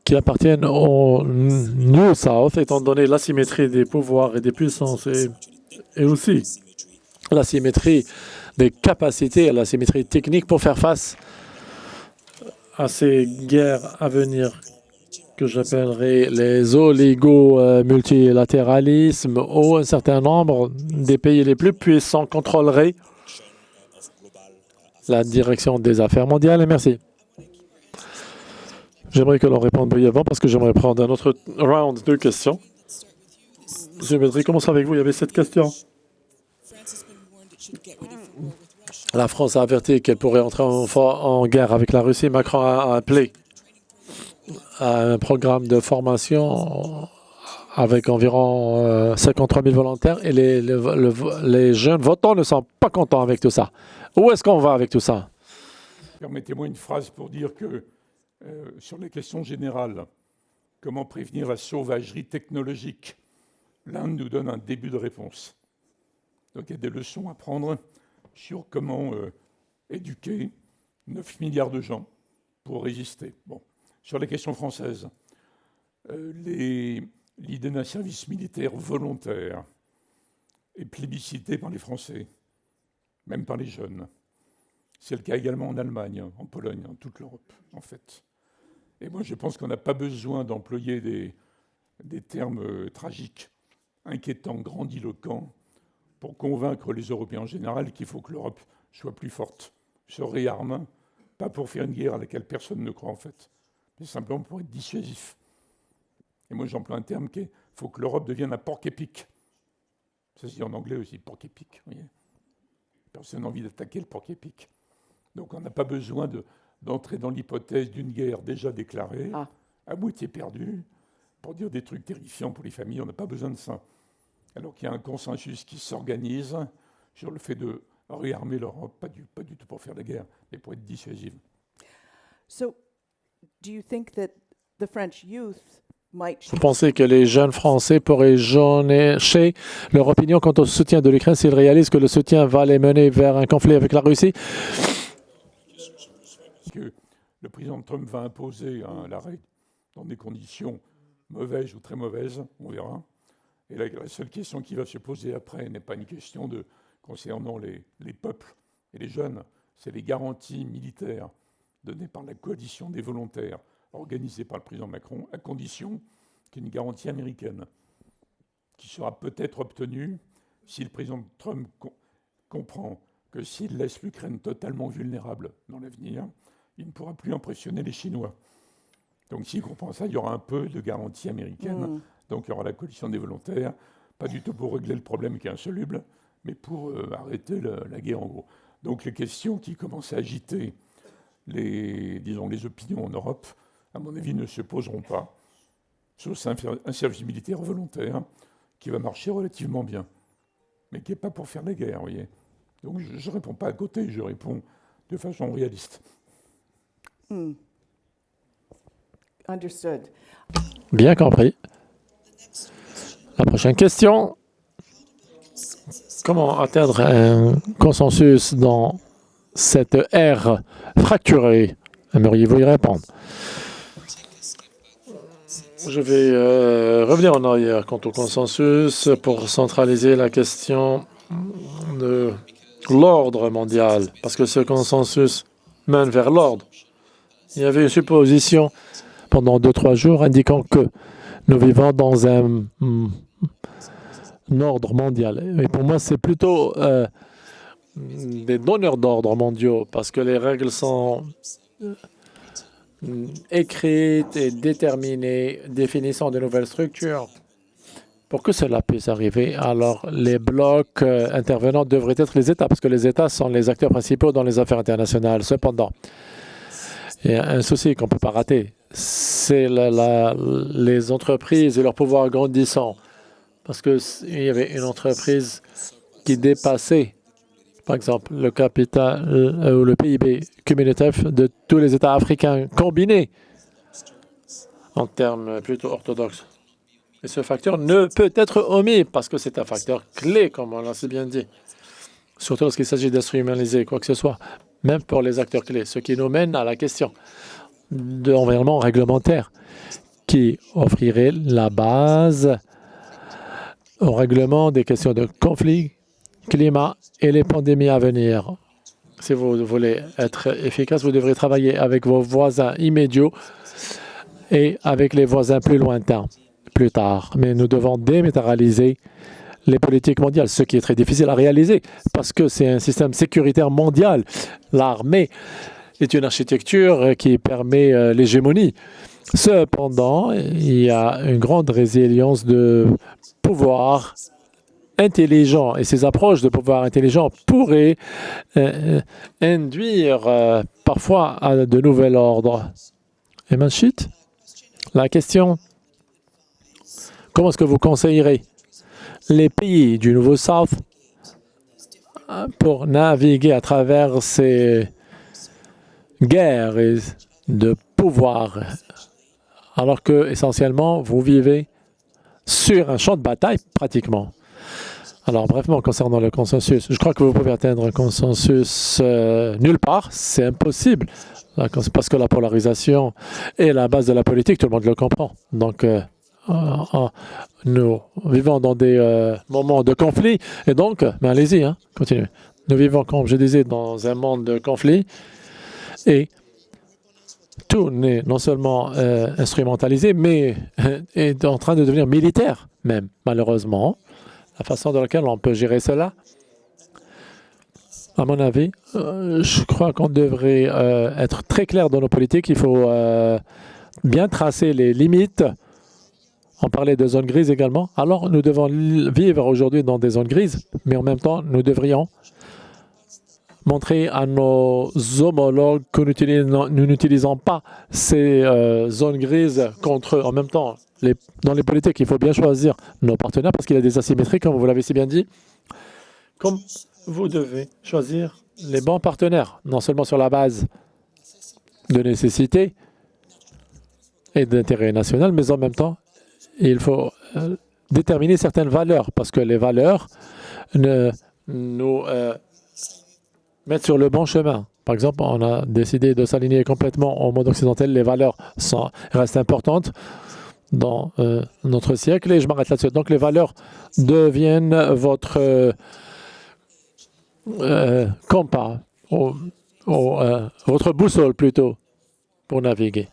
qui appartiennent au New South, étant donné l'asymétrie des pouvoirs et des puissances et aussi l'asymétrie des capacités, l'asymétrie technique pour faire face à ces guerres à venir que j'appellerai les oligo-multilatéralismes, où un certain nombre des pays les plus puissants contrôleraient la direction des affaires mondiales. Et merci. J'aimerais que l'on réponde brièvement parce que j'aimerais prendre un autre round de questions. Je voudrais commencer avec vous. Il y avait cette question. La France a averti qu'elle pourrait entrer en guerre avec la Russie. Macron a appelé à un programme de formation avec environ 53 000 volontaires et les jeunes votants ne sont pas contents avec tout ça. Où est-ce qu'on va avec tout ça? Permettez-moi une phrase pour dire que sur les questions générales, comment prévenir la sauvagerie technologique, l'Inde nous donne un début de réponse. Donc il y a des leçons à prendre sur comment éduquer 9 milliards de gens pour résister. Bon. Sur les questions françaises, l'idée d'un service militaire volontaire est plébiscitée par les Français, même par les jeunes. C'est le cas également en Allemagne, en Pologne, en toute l'Europe, en fait. Et moi, je pense qu'on n'a pas besoin d'employer des termes tragiques, inquiétants, grandiloquents, pour convaincre les Européens en général qu'il faut que l'Europe soit plus forte, se réarme, pas pour faire une guerre à laquelle personne ne croit en fait, mais simplement pour être dissuasif. Et moi j'emploie un terme qui est « il faut que l'Europe devienne un porc-épic ». Ça se dit en anglais aussi, porc-épic. Personne n'a envie d'attaquer le porc-épic. Donc on n'a pas besoin d'entrer dans l'hypothèse d'une guerre déjà déclarée, à moitié perdue, pour dire des trucs terrifiants pour les familles. On n'a pas besoin de ça. Alors qu'il y a un consensus qui s'organise sur le fait de réarmer l'Europe, pas du tout pour faire la guerre, mais pour être dissuasive. So, do you think that the French youth might... Vous pensez que les jeunes Français pourraient changer leur opinion quant au soutien de l'Ukraine s'ils réalisent que le soutien va les mener vers un conflit avec la Russie? Que le président Trump va imposer l'arrêt dans des conditions mauvaises ou très mauvaises, on verra. Et la seule question qui va se poser après n'est pas une question concernant les peuples et les jeunes, c'est les garanties militaires données par la coalition des volontaires organisée par le président Macron, à condition qu'il y ait une garantie américaine qui sera peut-être obtenue si le président Trump comprend que s'il laisse l'Ukraine totalement vulnérable dans l'avenir, il ne pourra plus impressionner les Chinois. Donc s'il comprend ça, il y aura un peu de garantie américaine. Donc il y aura la coalition des volontaires, pas du tout pour régler le problème qui est insoluble, mais pour arrêter la guerre en gros. Donc les questions qui commencent à agiter les opinions en Europe, à mon avis, ne se poseront pas, sauf un service militaire volontaire qui va marcher relativement bien, mais qui n'est pas pour faire la guerre, vous voyez. Donc je ne réponds pas à côté, je réponds de façon réaliste. Understood. Bien compris. La prochaine question. Comment atteindre un consensus dans cette ère fracturée? Aimeriez-vous y répondre? Je vais revenir en arrière quant au consensus pour centraliser la question de l'ordre mondial, parce que ce consensus mène vers l'ordre. Il y avait une supposition pendant 2-3 jours indiquant que nous vivons dans un ordre mondial. Et pour moi, c'est plutôt des donneurs d'ordre mondiaux, parce que les règles sont écrites et déterminées, définissant de nouvelles structures. Pour que cela puisse arriver, alors les blocs intervenants devraient être les États, parce que les États sont les acteurs principaux dans les affaires internationales. Cependant, il y a un souci qu'on ne peut pas rater. c'est les entreprises et leur pouvoir grandissant. Parce qu'il y avait une entreprise qui dépassait, par exemple, le capital ou le PIB cumulatif de tous les États africains combinés en termes plutôt orthodoxes. Et ce facteur ne peut être omis parce que c'est un facteur clé, comme on l'a si bien dit. Surtout lorsqu'il s'agit d'instrumentaliser quoi que ce soit, même pour les acteurs clés. Ce qui nous mène à la question de l'environnement réglementaire qui offrirait la base au règlement des questions de conflit, climat et les pandémies à venir. Si vous voulez être efficace, vous devrez travailler avec vos voisins immédiats et avec les voisins plus lointains plus tard. Mais nous devons dématérialiser les politiques mondiales, ce qui est très difficile à réaliser parce que c'est un système sécuritaire mondial. L'armée est une architecture qui permet l'hégémonie. Cependant, il y a une grande résilience de pouvoir intelligent et ces approches de pouvoir intelligent pourraient induire parfois à de nouveaux ordres. Et ensuite, la question, comment est-ce que vous conseillerez les pays du Nouveau South pour naviguer à travers ces guerres de pouvoir, alors que essentiellement vous vivez sur un champ de bataille pratiquement? Alors, brièvement, concernant le consensus, je crois que vous pouvez atteindre un consensus nulle part. C'est impossible parce que la polarisation est la base de la politique, tout le monde le comprend. Donc, nous vivons dans des moments de conflit et donc, mais allez-y, hein, continuez. Nous vivons, comme je disais, dans un monde de conflit et tout n'est non seulement instrumentalisé, mais est en train de devenir militaire même, malheureusement. La façon dans laquelle on peut gérer cela, à mon avis, je crois qu'on devrait être très clair dans nos politiques. Il faut bien tracer les limites. On parlait de zones grises également. Alors, nous devons vivre aujourd'hui dans des zones grises, mais en même temps, nous devrions montrer à nos homologues que nous n'utilisons pas ces zones grises contre eux. En même temps, dans les politiques, il faut bien choisir nos partenaires parce qu'il y a des asymétries, comme vous l'avez si bien dit. Comme vous devez choisir les bons partenaires, non seulement sur la base de nécessité et d'intérêt national, mais en même temps, il faut déterminer certaines valeurs parce que les valeurs nous mettent sur le bon chemin. Par exemple, on a décidé de s'aligner complètement au monde occidental. Les valeurs restent importantes dans notre siècle et je m'arrête là-dessus. Donc les valeurs deviennent votre compas, votre boussole plutôt pour naviguer.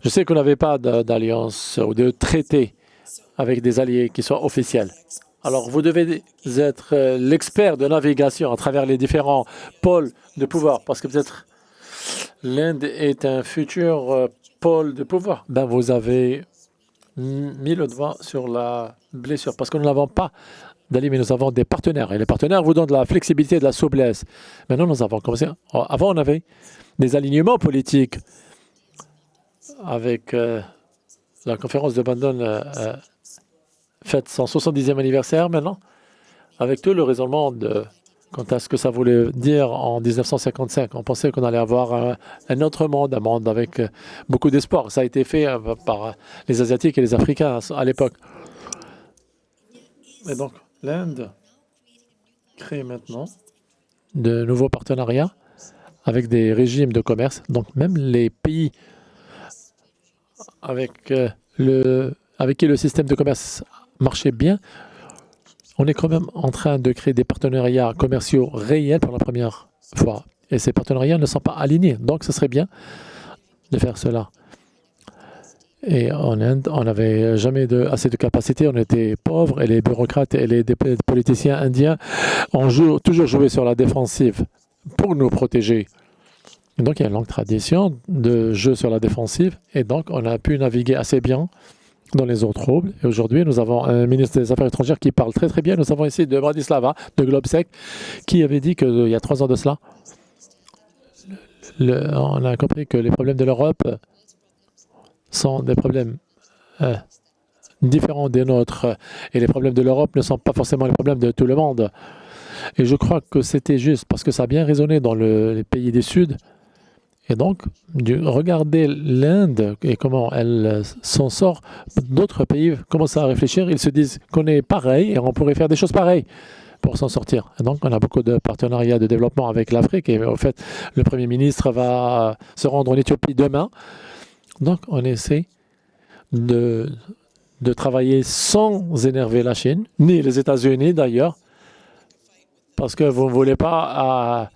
Je sais que vous n'avez pas d'alliance ou de traité avec des alliés qui soient officiels. Alors vous devez être l'expert de navigation à travers les différents pôles de pouvoir parce que peut-être l'Inde est un futur pôle de pouvoir. Ben, vous avez mis le doigt sur la blessure parce que nous n'avons pas d'alliés, mais nous avons des partenaires. Et les partenaires vous donnent de la flexibilité et de la souplesse. Maintenant, nous avons commencé. Avant, on avait des alignements politiques avec la conférence de Bandung fête son 70e anniversaire maintenant, avec tout le raisonnement quant à ce que ça voulait dire en 1955. On pensait qu'on allait avoir un autre monde, un monde avec beaucoup d'espoir. Ça a été fait par les Asiatiques et les Africains à l'époque. Et donc, l'Inde crée maintenant de nouveaux partenariats avec des régimes de commerce. Donc, même les pays avec qui le système de commerce marchait bien, on est quand même en train de créer des partenariats commerciaux réels pour la première fois. Et ces partenariats ne sont pas alignés. Donc, ce serait bien de faire cela. Et en Inde, on n'avait jamais assez de capacité. On était pauvres et les bureaucrates et les politiciens indiens ont toujours joué sur la défensive pour nous protéger. Et donc, il y a une longue tradition de jeu sur la défensive. Et donc, on a pu naviguer assez bien dans les eaux troubles. Et aujourd'hui, nous avons un ministre des Affaires étrangères qui parle très très bien. Nous avons ici de Bratislava, de Globsec, qui avait dit qu'il y a 3 ans de cela, on a compris que les problèmes de l'Europe sont des problèmes différents des nôtres. Et les problèmes de l'Europe ne sont pas forcément les problèmes de tout le monde. Et je crois que c'était juste parce que ça a bien résonné dans les pays du Sud. Et donc, regardez l'Inde et comment elle s'en sort. D'autres pays commencent à réfléchir. Ils se disent qu'on est pareil et on pourrait faire des choses pareilles pour s'en sortir. Et donc, on a beaucoup de partenariats de développement avec l'Afrique. Et en fait, le Premier ministre va se rendre en Éthiopie demain. Donc, on essaie de travailler sans énerver la Chine, ni les États-Unis d'ailleurs, parce que vous ne voulez pas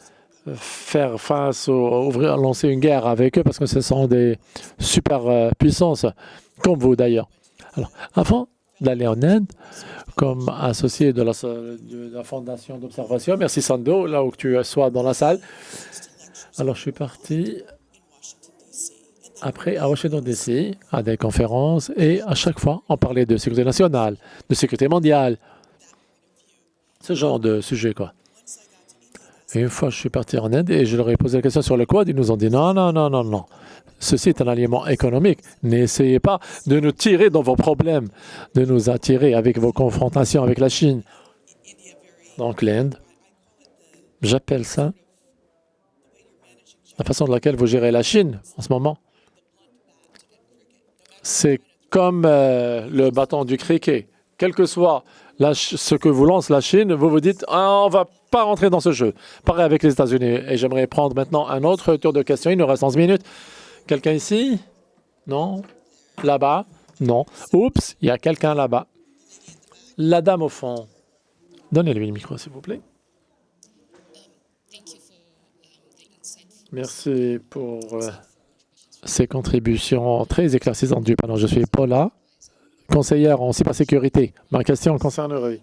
faire face lancer une guerre avec eux, parce que ce sont des super puissances, comme vous d'ailleurs. Alors, avant d'aller en Inde, comme associé de la Fondation d'observation, merci Sando, là où tu sois dans la salle. Alors, je suis parti après à Washington DC, à des conférences, et à chaque fois, on parlait de sécurité nationale, de sécurité mondiale, ce genre de sujet, quoi. Et une fois, je suis parti en Inde et je leur ai posé la question sur le Quad. Ils nous ont dit non, non, non, non, non. Ceci est un alliement économique. N'essayez pas de nous tirer dans vos problèmes, de nous attirer avec vos confrontations avec la Chine. Donc l'Inde, j'appelle ça la façon de laquelle vous gérez la Chine en ce moment. C'est comme le bâton du cricket. Quel que soit ce que vous lance la Chine, vous vous dites ah, on ne va pas rentrer dans ce jeu. Pareil avec les États-Unis. Et j'aimerais prendre maintenant un autre tour de questions. Il nous reste 11 minutes. Quelqu'un ici? Non? Là-bas? Non. Oups, il y a quelqu'un là-bas. La dame au fond. Donnez-lui le micro, s'il vous plaît. Merci pour ces contributions très éclaircissantes du panel. Je suis Paula, conseillère en cybersécurité. Ma question concernerait,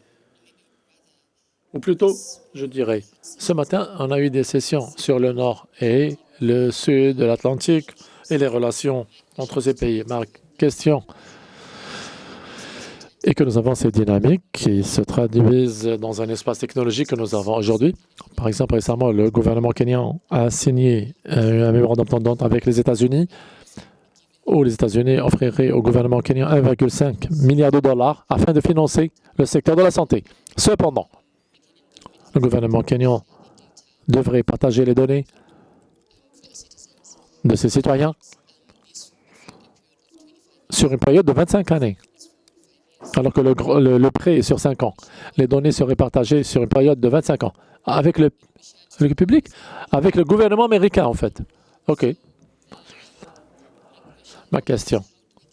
ou plutôt, je dirais, ce matin, on a eu des sessions sur le nord et le sud de l'Atlantique et les relations entre ces pays. Ma question est que nous avons ces dynamiques qui se traduisent dans un espace technologique que nous avons aujourd'hui. Par exemple, récemment, le gouvernement kenyan a signé un mémorandum d'entente avec les États-Unis où les États-Unis offriraient au gouvernement kenyan 1,5 milliard de dollars afin de financer le secteur de la santé. Cependant, le gouvernement kenyan devrait partager les données de ses citoyens sur une période de 25 années, alors que le prêt est sur 5 ans. Les données seraient partagées sur une période de 25 ans. Avec le public? Avec le gouvernement américain, en fait. OK. Ma question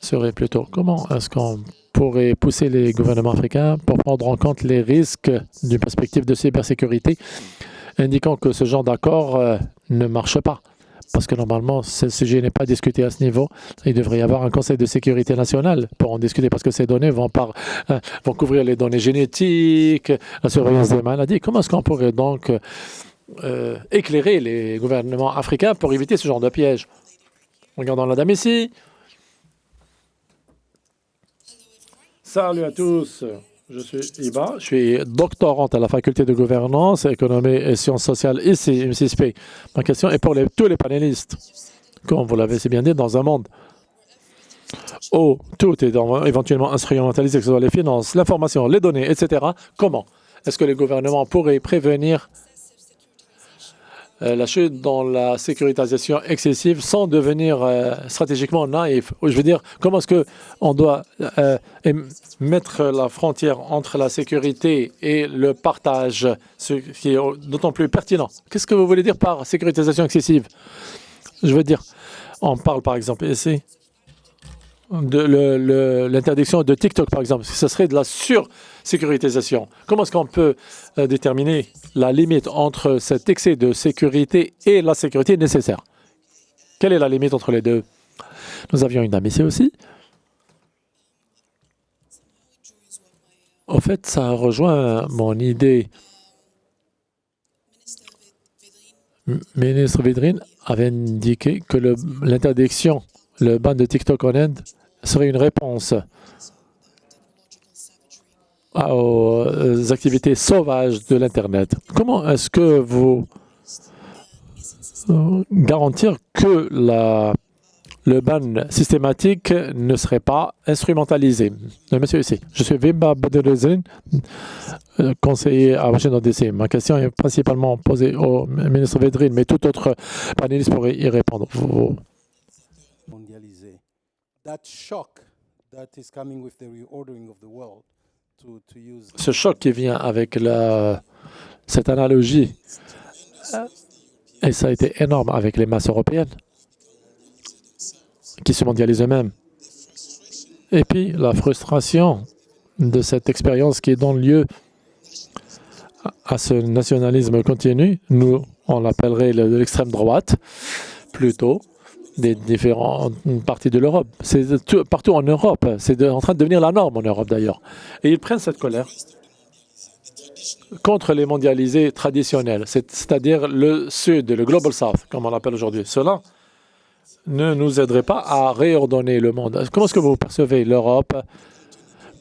serait plutôt, comment est-ce qu'on pourrait pousser les gouvernements africains pour prendre en compte les risques d'une perspective de cybersécurité, indiquant que ce genre d'accord ne marche pas? Parce que normalement, ce sujet n'est pas discuté à ce niveau. Il devrait y avoir un conseil de sécurité nationale pour en discuter, parce que ces données vont couvrir les données génétiques, la surveillance des maladies. Comment est-ce qu'on pourrait donc éclairer les gouvernements africains pour éviter ce genre de piège? Regardons la dame ici. Salut à tous. Je suis Iba, je suis doctorante à la faculté de gouvernance, économie et sciences sociales ici, MCSP. Ma question est pour tous les panélistes. Comme vous l'avez si bien dit, dans un monde où tout est éventuellement instrumentalisé, que ce soit les finances, l'information, les données, etc., comment est-ce que les gouvernements pourraient prévenir la chute dans la sécurisation excessive sans devenir stratégiquement naïf? Je veux dire, comment est-ce qu'on doit mettre la frontière entre la sécurité et le partage, ce qui est d'autant plus pertinent? Qu'est-ce que vous voulez dire par sécurisation excessive? Je veux dire, on parle par exemple ici de l'interdiction de TikTok, par exemple. Ce serait de la sursécurisation. Comment est-ce qu'on peut déterminer la limite entre cet excès de sécurité et la sécurité nécessaire? Quelle est la limite entre les deux? Nous avions une dame ici aussi. En fait, ça rejoint mon idée. Ministre Vidrine avait indiqué que l'interdiction, le ban de TikTok en Inde serait une réponse aux activités sauvages de l'Internet. Comment est-ce que vous garantir que le ban systématique ne serait pas instrumentalisé. Le monsieur ici, je suis Wimba Bederezin, conseiller à Washington DC. Ma question est principalement posée au ministre Védrine, mais tout autre panéliste pourrait y répondre. Mondialisé. That shock that is coming with the reordering of the world to use Ce choc qui vient avec cette analogie, et ça a été énorme avec les masses européennes, qui se mondialisent eux-mêmes. Et puis la frustration de cette expérience qui donne lieu à ce nationalisme continu, nous, on l'appellerait de l'extrême droite, plutôt, des différentes parties de l'Europe. C'est partout en Europe. C'est en train de devenir la norme en Europe, d'ailleurs. Et ils prennent cette colère contre les mondialisés traditionnels, c'est-à-dire le Sud, le Global South, comme on l'appelle aujourd'hui. Cela ne nous aiderait pas à réordonner le monde. Comment est-ce que vous percevez l'Europe?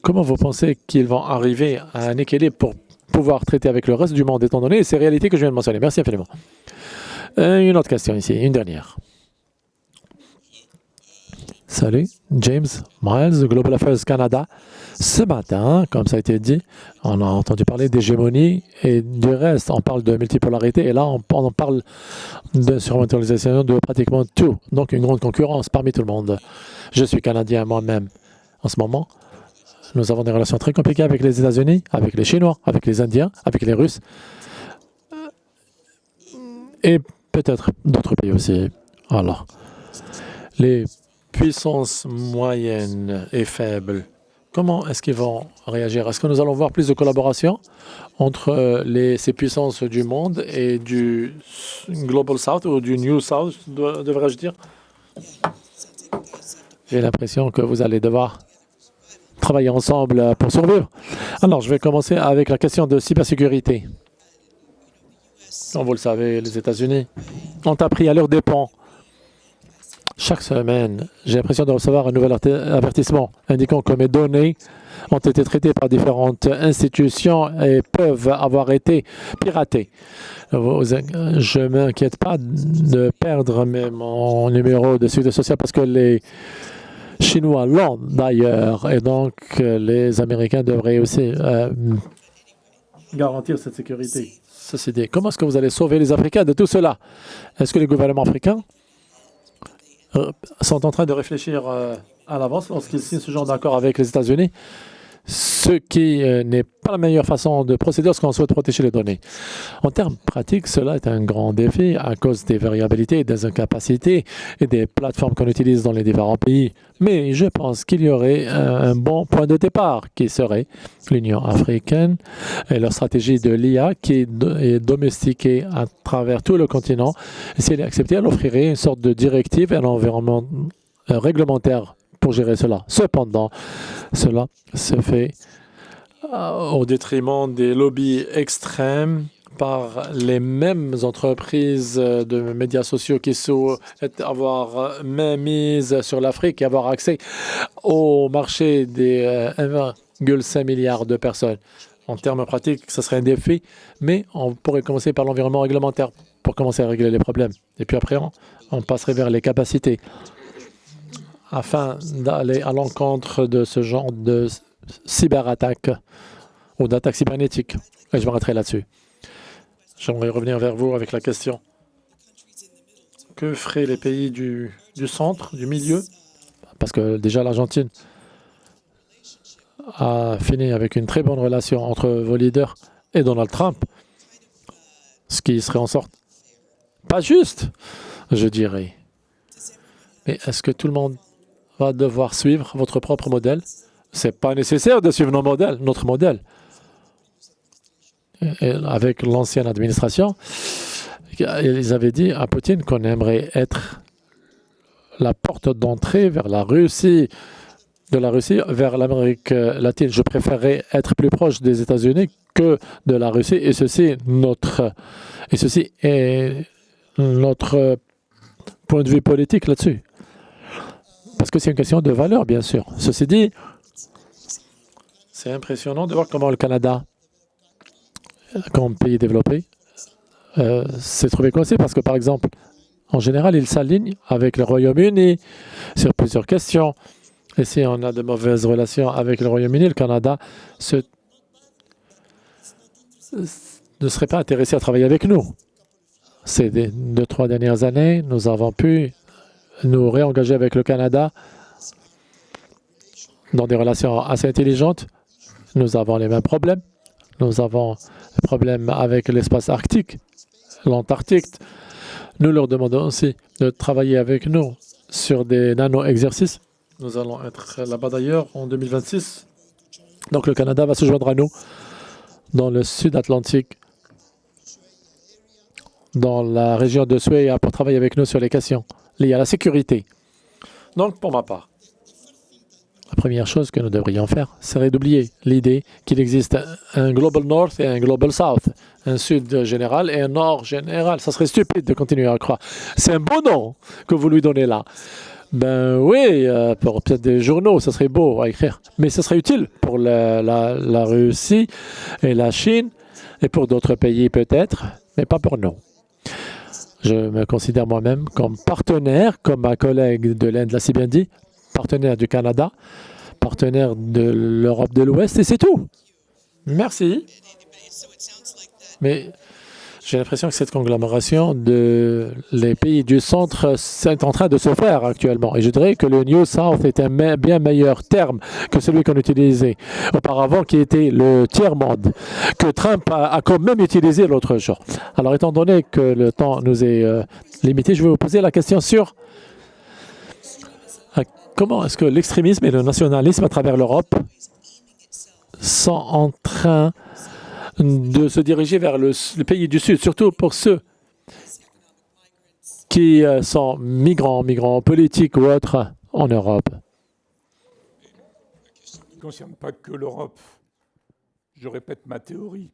Comment vous pensez qu'ils vont arriver à un équilibre pour pouvoir traiter avec le reste du monde, étant donné ces réalités que je viens de mentionner? Merci infiniment. Une autre question ici, une dernière. Salut, James Miles, Global Affairs Canada. Ce matin, comme ça a été dit, on a entendu parler d'hégémonie et du reste. On parle de multipolarité et là, on parle de surmondialisation de pratiquement tout. Donc, une grande concurrence parmi tout le monde. Je suis Canadien moi-même. En ce moment, nous avons des relations très compliquées avec les États-Unis, avec les Chinois, avec les Indiens, avec les Russes et peut-être d'autres pays aussi. Alors, les puissances moyennes et faibles, comment est-ce qu'ils vont réagir? Est-ce que nous allons voir plus de collaboration entre ces puissances du monde et du Global South ou du New South, devrais-je dire? J'ai l'impression que vous allez devoir travailler ensemble pour survivre. Alors, je vais commencer avec la question de cybersécurité. Comme vous le savez, les États-Unis ont appris à leurs dépens. Chaque semaine, j'ai l'impression de recevoir un nouvel avertissement indiquant que mes données ont été traitées par différentes institutions et peuvent avoir été piratées. Je ne m'inquiète pas de perdre mon numéro de sécurité sociale parce que les Chinois l'ont d'ailleurs et donc les Américains devraient aussi garantir cette sécurité. Ceci dit, comment est-ce que vous allez sauver les Africains de tout cela? Est-ce que les gouvernements africains sont en train de réfléchir à l'avance lorsqu'ils signent ce genre d'accord avec les États-Unis, ce qui n'est pas la meilleure façon de procéder lorsqu'on souhaite protéger les données. En termes pratiques, cela est un grand défi à cause des variabilités, des incapacités et des plateformes qu'on utilise dans les différents pays. Mais je pense qu'il y aurait un bon point de départ qui serait l'Union africaine et leur stratégie de l'IA qui est domestiquée à travers tout le continent. Et si elle est acceptée, elle offrirait une sorte de directive et un environnement réglementaire pour gérer cela. Cependant, cela se fait au détriment des lobbies extrêmes par les mêmes entreprises de médias sociaux qui souhaitent avoir main mise sur l'Afrique et avoir accès au marché des 1,5 milliard de personnes. En termes pratiques, ce serait un défi, mais on pourrait commencer par l'environnement réglementaire pour commencer à régler les problèmes. Et puis après, on passerait vers les capacités afin d'aller à l'encontre de ce genre de cyberattaque ou d'attaque cybernétique. Et je m'arrêterai là-dessus. J'aimerais revenir vers vous avec la question. Que feraient les pays du centre, du milieu? Parce que déjà l'Argentine a fini avec une très bonne relation entre vos leaders et Donald Trump, ce qui serait en sorte pas juste, je dirais. Mais est-ce que tout le monde va devoir suivre votre propre modèle? C'est pas nécessaire de suivre notre modèle. Et avec l'ancienne administration, ils avaient dit à Poutine qu'on aimerait être la porte d'entrée vers la Russie, de la Russie vers l'Amérique latine. Je préférerais être plus proche des États-Unis que de la Russie, et ceci est notre point de vue politique là-dessus. Parce que c'est une question de valeur, bien sûr. Ceci dit, c'est impressionnant de voir comment le Canada, comme pays développé, s'est trouvé coincé. Parce que, par exemple, En général, ils s'alignent avec le Royaume-Uni sur plusieurs questions. Et si on a de mauvaises relations avec le Royaume-Uni, le Canada ne serait pas intéressé à travailler avec nous. Ces 2-3 dernières années, nous avons pu nous réengager avec le Canada dans des relations assez intelligentes. Nous avons les mêmes problèmes. Nous avons des problèmes avec l'espace arctique, l'Antarctique. Nous leur demandons aussi de travailler avec nous sur des nano-exercices. Nous allons être là-bas d'ailleurs en 2026. Donc le Canada va se joindre à nous dans le sud Atlantique, dans la région de Suez, pour travailler avec nous sur les questions liées à la sécurité. Donc pour ma part, la première chose que nous devrions faire serait d'oublier l'idée qu'il existe un Global North et un Global South, un Sud général et un Nord général. Ça serait stupide de continuer à croire. C'est un beau nom que vous lui donnez là. Ben oui, pour peut-être des journaux, ça serait beau à écrire. Mais ce serait utile pour la Russie et la Chine et pour d'autres pays peut-être, mais pas pour nous. Je me considère moi-même comme partenaire, comme ma collègue de l'Inde l'a si bien dit, partenaire du Canada, partenaire de l'Europe de l'Ouest, et c'est tout. Merci. Mais j'ai l'impression que cette conglomération de les pays du centre, c'est en train de se faire actuellement. Et je dirais que le New South est un bien meilleur terme que celui qu'on utilisait auparavant, qui était le tiers-monde, que Trump a quand même utilisé l'autre jour. Alors, étant donné que le temps nous est limité, je vais vous poser la question sur comment est-ce que l'extrémisme et le nationalisme à travers l'Europe sont en train de se diriger vers le pays du Sud, surtout pour ceux qui sont migrants politiques ou autres en Europe. Ça ne concerne pas que l'Europe. Je répète ma théorie.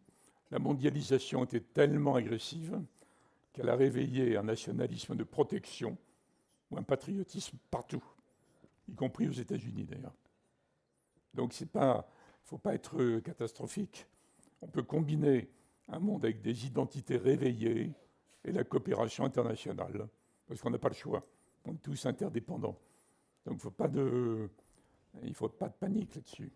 La mondialisation était tellement agressive qu'elle a réveillé un nationalisme de protection ou un patriotisme partout, y compris aux États-Unis d'ailleurs. Donc il ne faut pas être catastrophique. On peut combiner un monde avec des identités réveillées et la coopération internationale, parce qu'on n'a pas le choix. On est tous interdépendants. Donc il ne faut pas de panique là-dessus.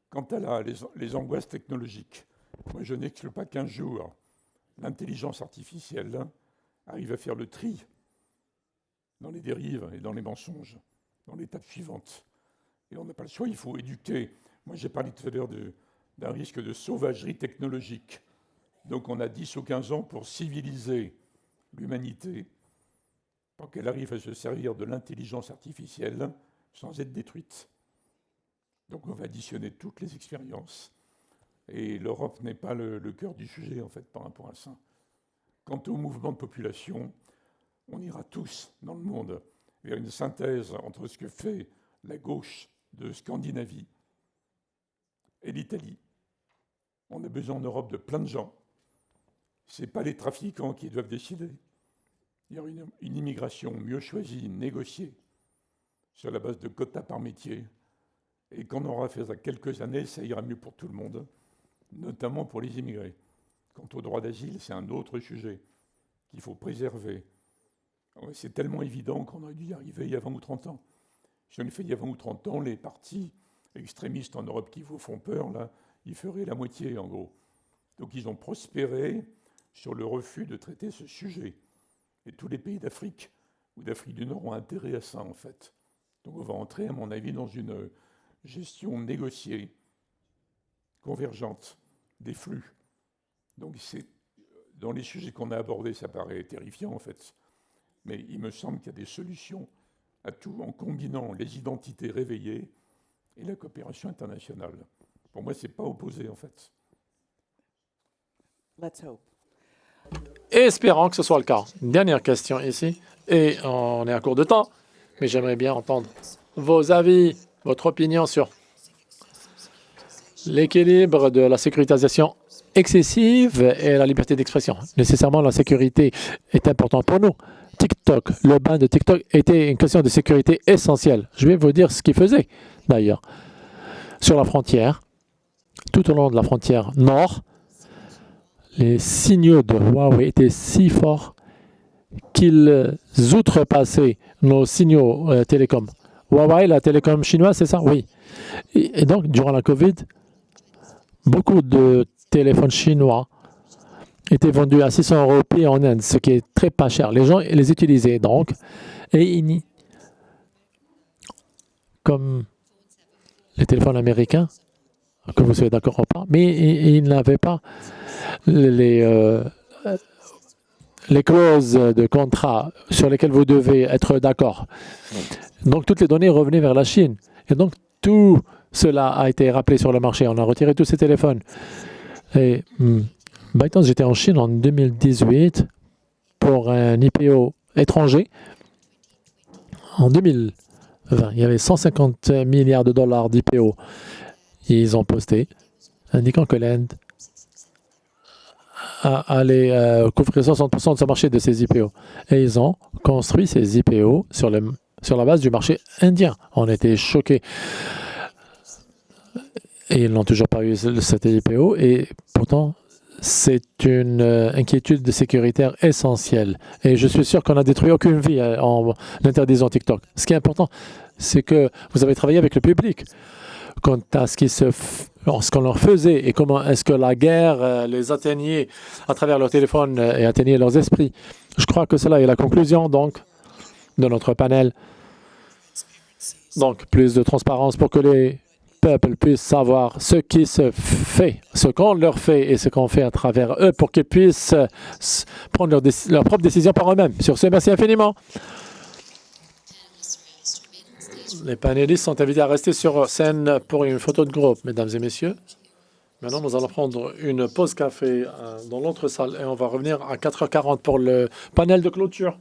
Quant à les angoisses technologiques, moi je n'exclus pas qu'un jour, l'intelligence artificielle arrive à faire le tri dans les dérives et dans les mensonges, dans l'étape suivante. Et on n'a pas le choix, il faut éduquer. Moi j'ai parlé tout à l'heure d'un risque de sauvagerie technologique. Donc on a 10 ou 15 ans pour civiliser l'humanité, pour qu'elle arrive à se servir de l'intelligence artificielle sans être détruite. Donc on va additionner toutes les expériences. Et l'Europe n'est pas le cœur du sujet, en fait, par rapport à ça. Quant au mouvement de population, on ira tous dans le monde vers une synthèse entre ce que fait la gauche de Scandinavie et l'Italie. On a besoin en Europe de plein de gens. Ce n'est pas les trafiquants qui doivent décider. Il y aura une immigration mieux choisie, négociée, sur la base de quotas par métier. Et quand on aura fait ça quelques années, ça ira mieux pour tout le monde, notamment pour les immigrés. Quant au droit d'asile, c'est un autre sujet qu'il faut préserver. C'est tellement évident qu'on aurait dû y arriver il y a 20 ou 30 ans. Si on le fait il y a 20 ou 30 ans, les partis extrémistes en Europe qui vous font peur, là, ils feraient la moitié, en gros. Donc ils ont prospéré sur le refus de traiter ce sujet. Et tous les pays d'Afrique ou d'Afrique du Nord ont intérêt à ça, en fait. Donc on va entrer, à mon avis, dans une gestion négociée, convergente des flux. Donc dans les sujets qu'on a abordés, ça paraît terrifiant, en fait. Mais il me semble qu'il y a des solutions à tout, en combinant les identités réveillées et la coopération internationale. Pour moi, ce n'est pas opposé, en fait. Let's hope. Espérons que ce soit le cas. Dernière question ici. Et on est à court de temps, mais j'aimerais bien entendre vos avis, votre opinion sur l'équilibre de la sécurisation excessive et la liberté d'expression. Nécessairement, la sécurité est importante pour nous. TikTok, le ban de TikTok était une question de sécurité essentielle. Je vais vous dire ce qu'il faisait, d'ailleurs. Sur la frontière, tout au long de la frontière nord, les signaux de Huawei étaient si forts qu'ils outrepassaient nos signaux télécoms. Huawei, la télécom chinoise, c'est ça? Oui. Et donc, durant la COVID, beaucoup de téléphones chinois étaient vendus à 600 € prix en Inde, ce qui est très pas cher. Les gens les utilisaient donc, et comme les téléphones américains, que vous soyez d'accord ou pas, mais ils n'avaient pas les clauses de contrat sur lesquelles vous devez être d'accord. Donc, toutes les données revenaient vers la Chine. Et donc, tout cela a été rappelé sur le marché. On a retiré tous ces téléphones. Et ByteDance, j'étais en Chine en 2018 pour un IPO étranger. En 2020, il y avait 150 milliards de dollars d'IPO. Ils ont posté, indiquant que l'Inde allait couvrir 60% de ce marché de ces IPO. Et ils ont construit ces IPO sur la base du marché indien. On était choqués. Et ils n'ont toujours pas eu cet IPO. Et pourtant, c'est une inquiétude sécuritaire essentielle. Et je suis sûr qu'on n'a détruit aucune vie en interdisant TikTok. Ce qui est important, c'est que vous avez travaillé avec le public quant à ce qu'on leur faisait et comment est-ce que la guerre les atteignait à travers leur téléphone et atteignait leurs esprits. Je crois que cela est la conclusion donc de notre panel. Donc, plus de transparence pour que les peuples puissent savoir ce qui se fait, ce qu'on leur fait et ce qu'on fait à travers eux pour qu'ils puissent prendre leurs propres décisions par eux-mêmes. Sur ce, merci infiniment. Les panélistes sont invités à rester sur scène pour une photo de groupe, mesdames et messieurs. Maintenant, nous allons prendre une pause café dans l'autre salle et on va revenir à 4h40 pour le panel de clôture.